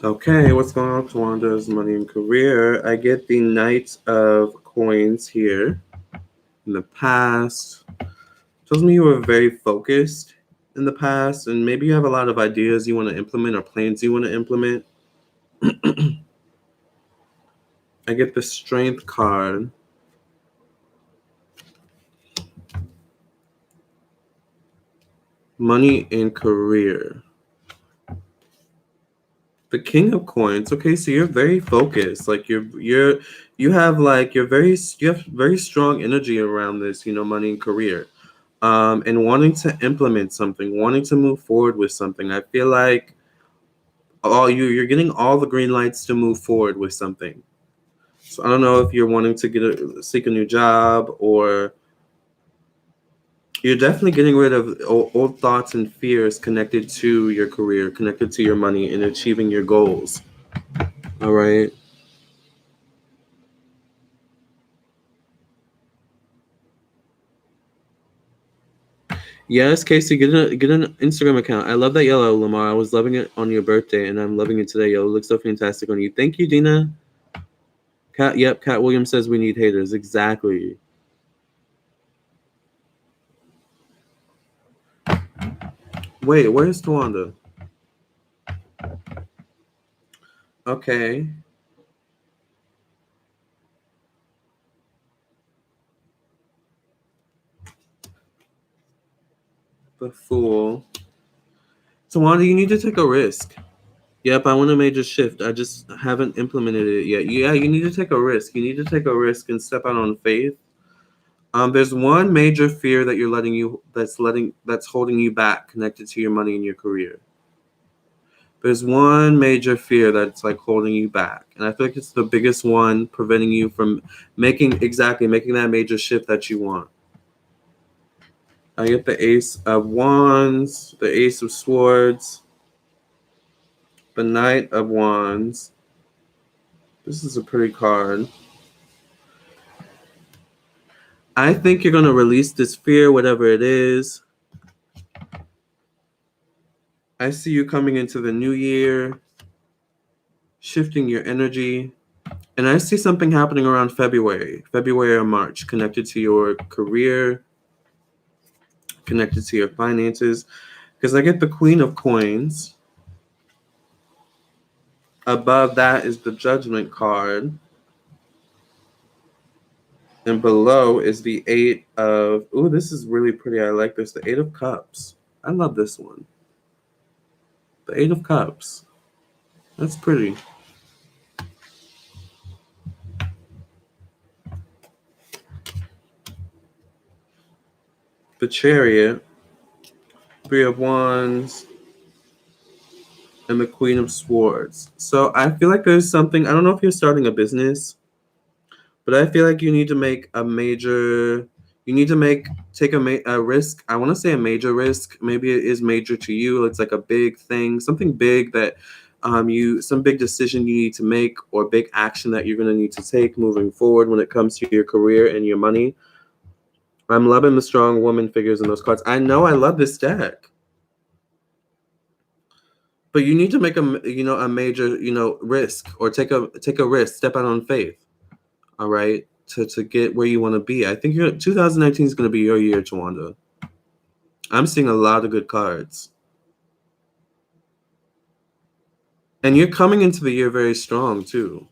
Okay, what's going on with Tawanda's money and career? I get the Knight of Coins here. In the past, tells me you were very focused in the past, and maybe you have a lot of ideas you want to implement or plans you want to implement. I get the Strength card. Money and career. The King of Coins. Okay, so you're very focused. Like you have very strong energy around this, money and career. And wanting to implement something, wanting to move forward with something. I feel like you're getting all the green lights to move forward with something. So I don't know if you're wanting to seek a new job, or you're definitely getting rid of old thoughts and fears connected to your career, connected to your money, and achieving your goals. All right. Yes, Casey, get an Instagram account. I love that yellow, Lamarr. I was loving it on your birthday, and I'm loving it today. Yellow looks so fantastic on you. Thank you, Dina. Cat Williams says we need haters. Exactly. Wait, where's Tawanda? Okay. The Fool. Tawanda, you need to take a risk. Yep, I want a major shift. I just haven't implemented it yet. Yeah, you need to take a risk. You need to take a risk and step out on faith. There's one major fear that you're that's holding you back, connected to your money and your career. There's one major fear that's like holding you back, and I feel like it's the biggest one, preventing you from making that major shift that you want. I get the Ace of Wands, the Ace of Swords, the Knight of Wands. This is a pretty card. I think you're going to release this fear, whatever it is. I see you coming into the new year, shifting your energy. And I see something happening around February or March, connected to your career, connected to your finances. Because I get the Queen of Coins. Above that is the Judgment card. And below is the Eight of... Ooh, this is really pretty. I like this. The Eight of Cups. I love this one. The Eight of Cups. That's pretty. The Chariot. Three of Wands. And the Queen of Swords. So I feel like there's something... I don't know if you're starting a business, but I feel like you need to make a major... You need to take a risk. I want to say a major risk. Maybe it is major to you. It's like a big thing, something big that some big decision you need to make, or big action that you're going to need to take moving forward when it comes to your career and your money. I'm loving the strong woman figures in those cards. I know I love this deck. But you need to make a major, risk, or take a risk, step out on faith. All right. To get where you want to be. I think 2019 is going to be your year, Tawanda. I'm seeing a lot of good cards. And you're coming into the year very strong, too.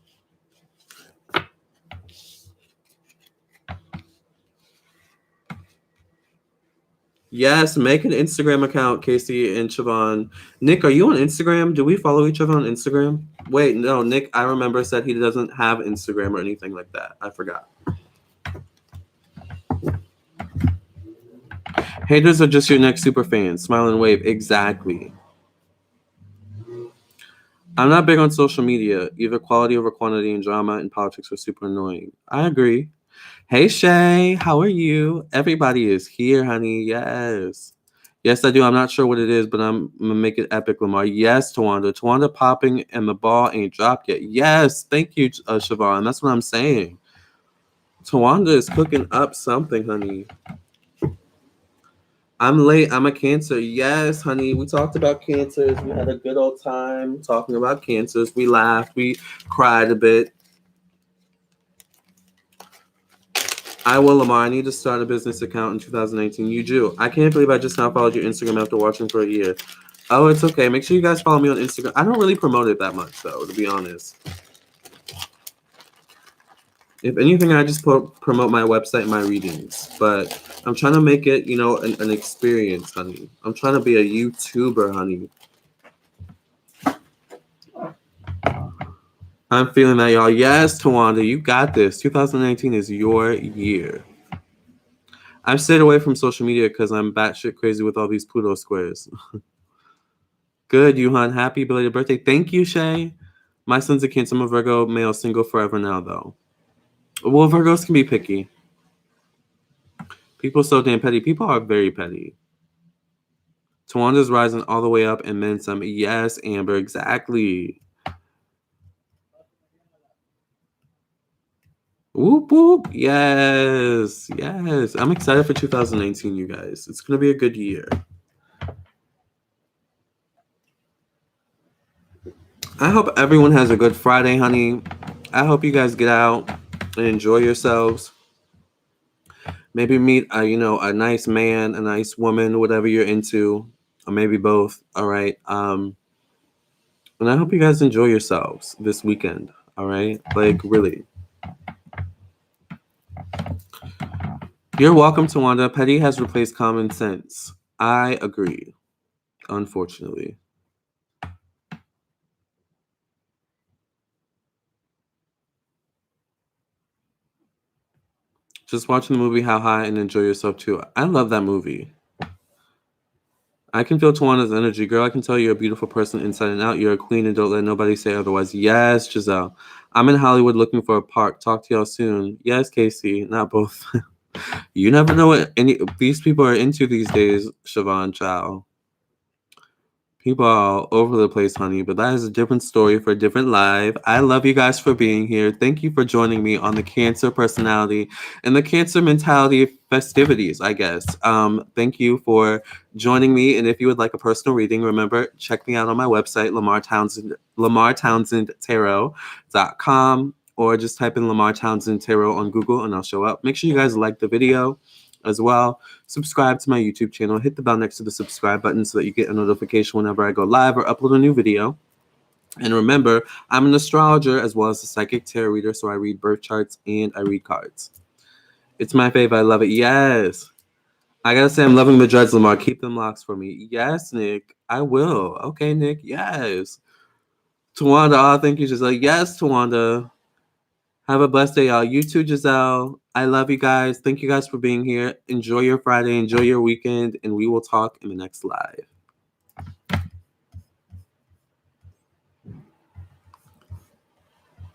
Yes, make an Instagram account, Casey and Siobhan. Nick, are you on Instagram? Do we follow each other on Instagram? Wait, no, Nick, I remember, said he doesn't have Instagram or anything like that. I forgot. Haters are just your next super fans. Smile and wave. Exactly. I'm not big on social media. Either quality over quantity, and drama and politics are super annoying. I agree. Hey, Shay. How are you? Everybody is here, honey. Yes. Yes, I do. I'm not sure what it is, but I'm going to make it epic, Lamarr. Yes, Tawanda. Tawanda popping and the ball ain't dropped yet. Yes. Thank you, Siobhan. That's what I'm saying. Tawanda is cooking up something, honey. I'm late. I'm a Cancer. Yes, honey. We talked about cancers. We had a good old time talking about cancers. We laughed. We cried a bit. I will, Lamarr. I need to start a business account in 2019. You do. I can't believe I just now followed your Instagram after watching for a year. Oh, it's okay. Make sure you guys follow me on Instagram. I don't really promote it that much, though, to be honest. If anything, I just promote my website and my readings. But I'm trying to make it, an experience, honey. I'm trying to be a YouTuber, honey. I'm feeling that, y'all. Yes, Tawanda, you got this. 2019 is your year. I've stayed away from social media because I'm batshit crazy with all these Pluto squares. Good, Yuhan. Happy belated birthday. Thank you, Shay. My son's a Cancer. I'm a Virgo male, single forever now, though. Well, Virgos can be picky. People so damn petty. People are very petty. Tawanda's rising all the way up and then some. Yes, Amber, exactly. Whoop, whoop. Yes, yes. I'm excited for 2019, you guys. It's going to be a good year. I hope everyone has a good Friday, honey. I hope you guys get out and enjoy yourselves. Maybe meet a nice man, a nice woman, whatever you're into, or maybe both. All right. And I hope you guys enjoy yourselves this weekend. All right. Like, really. You're welcome, Tawanda. Petty has replaced common sense. I agree, unfortunately. Just watching the movie How High and enjoy yourself too. I love that movie. I can feel Tawanda's energy. Girl, I can tell you're a beautiful person inside and out. You're a queen and don't let nobody say otherwise. Yes, Giselle. I'm in Hollywood looking for a park. Talk to y'all soon. Yes, Casey. Not both. You never know what these people are into these days, Siobhan Chow. People are all over the place, honey, but that is a different story for a different live. I love you guys for being here. Thank you for joining me on the Cancer personality and the Cancer mentality festivities, I guess. Thank you for joining me. And if you would like a personal reading, remember, check me out on my website, LamarrTownsendTarot.com, or just type in Lamarr Townsend Tarot on Google and I'll show up. Make sure you guys like the video as well. Subscribe to my YouTube channel. Hit the bell next to the subscribe button so that you get a notification whenever I go live or upload a new video. And remember, I'm an astrologer as well as a psychic tarot reader, so I read birth charts and I read cards. It's my fave. I love it. Yes. I gotta say, I'm loving the dreads, Lamarr. Keep them locks for me. Yes, Nick. I will. Okay, Nick. Yes. Tawanda. Oh, thank you, Giselle. Yes, Tawanda. Have a blessed day, y'all. You too, Giselle. I love you guys. Thank you guys for being here. Enjoy your Friday. Enjoy your weekend. And we will talk in the next live.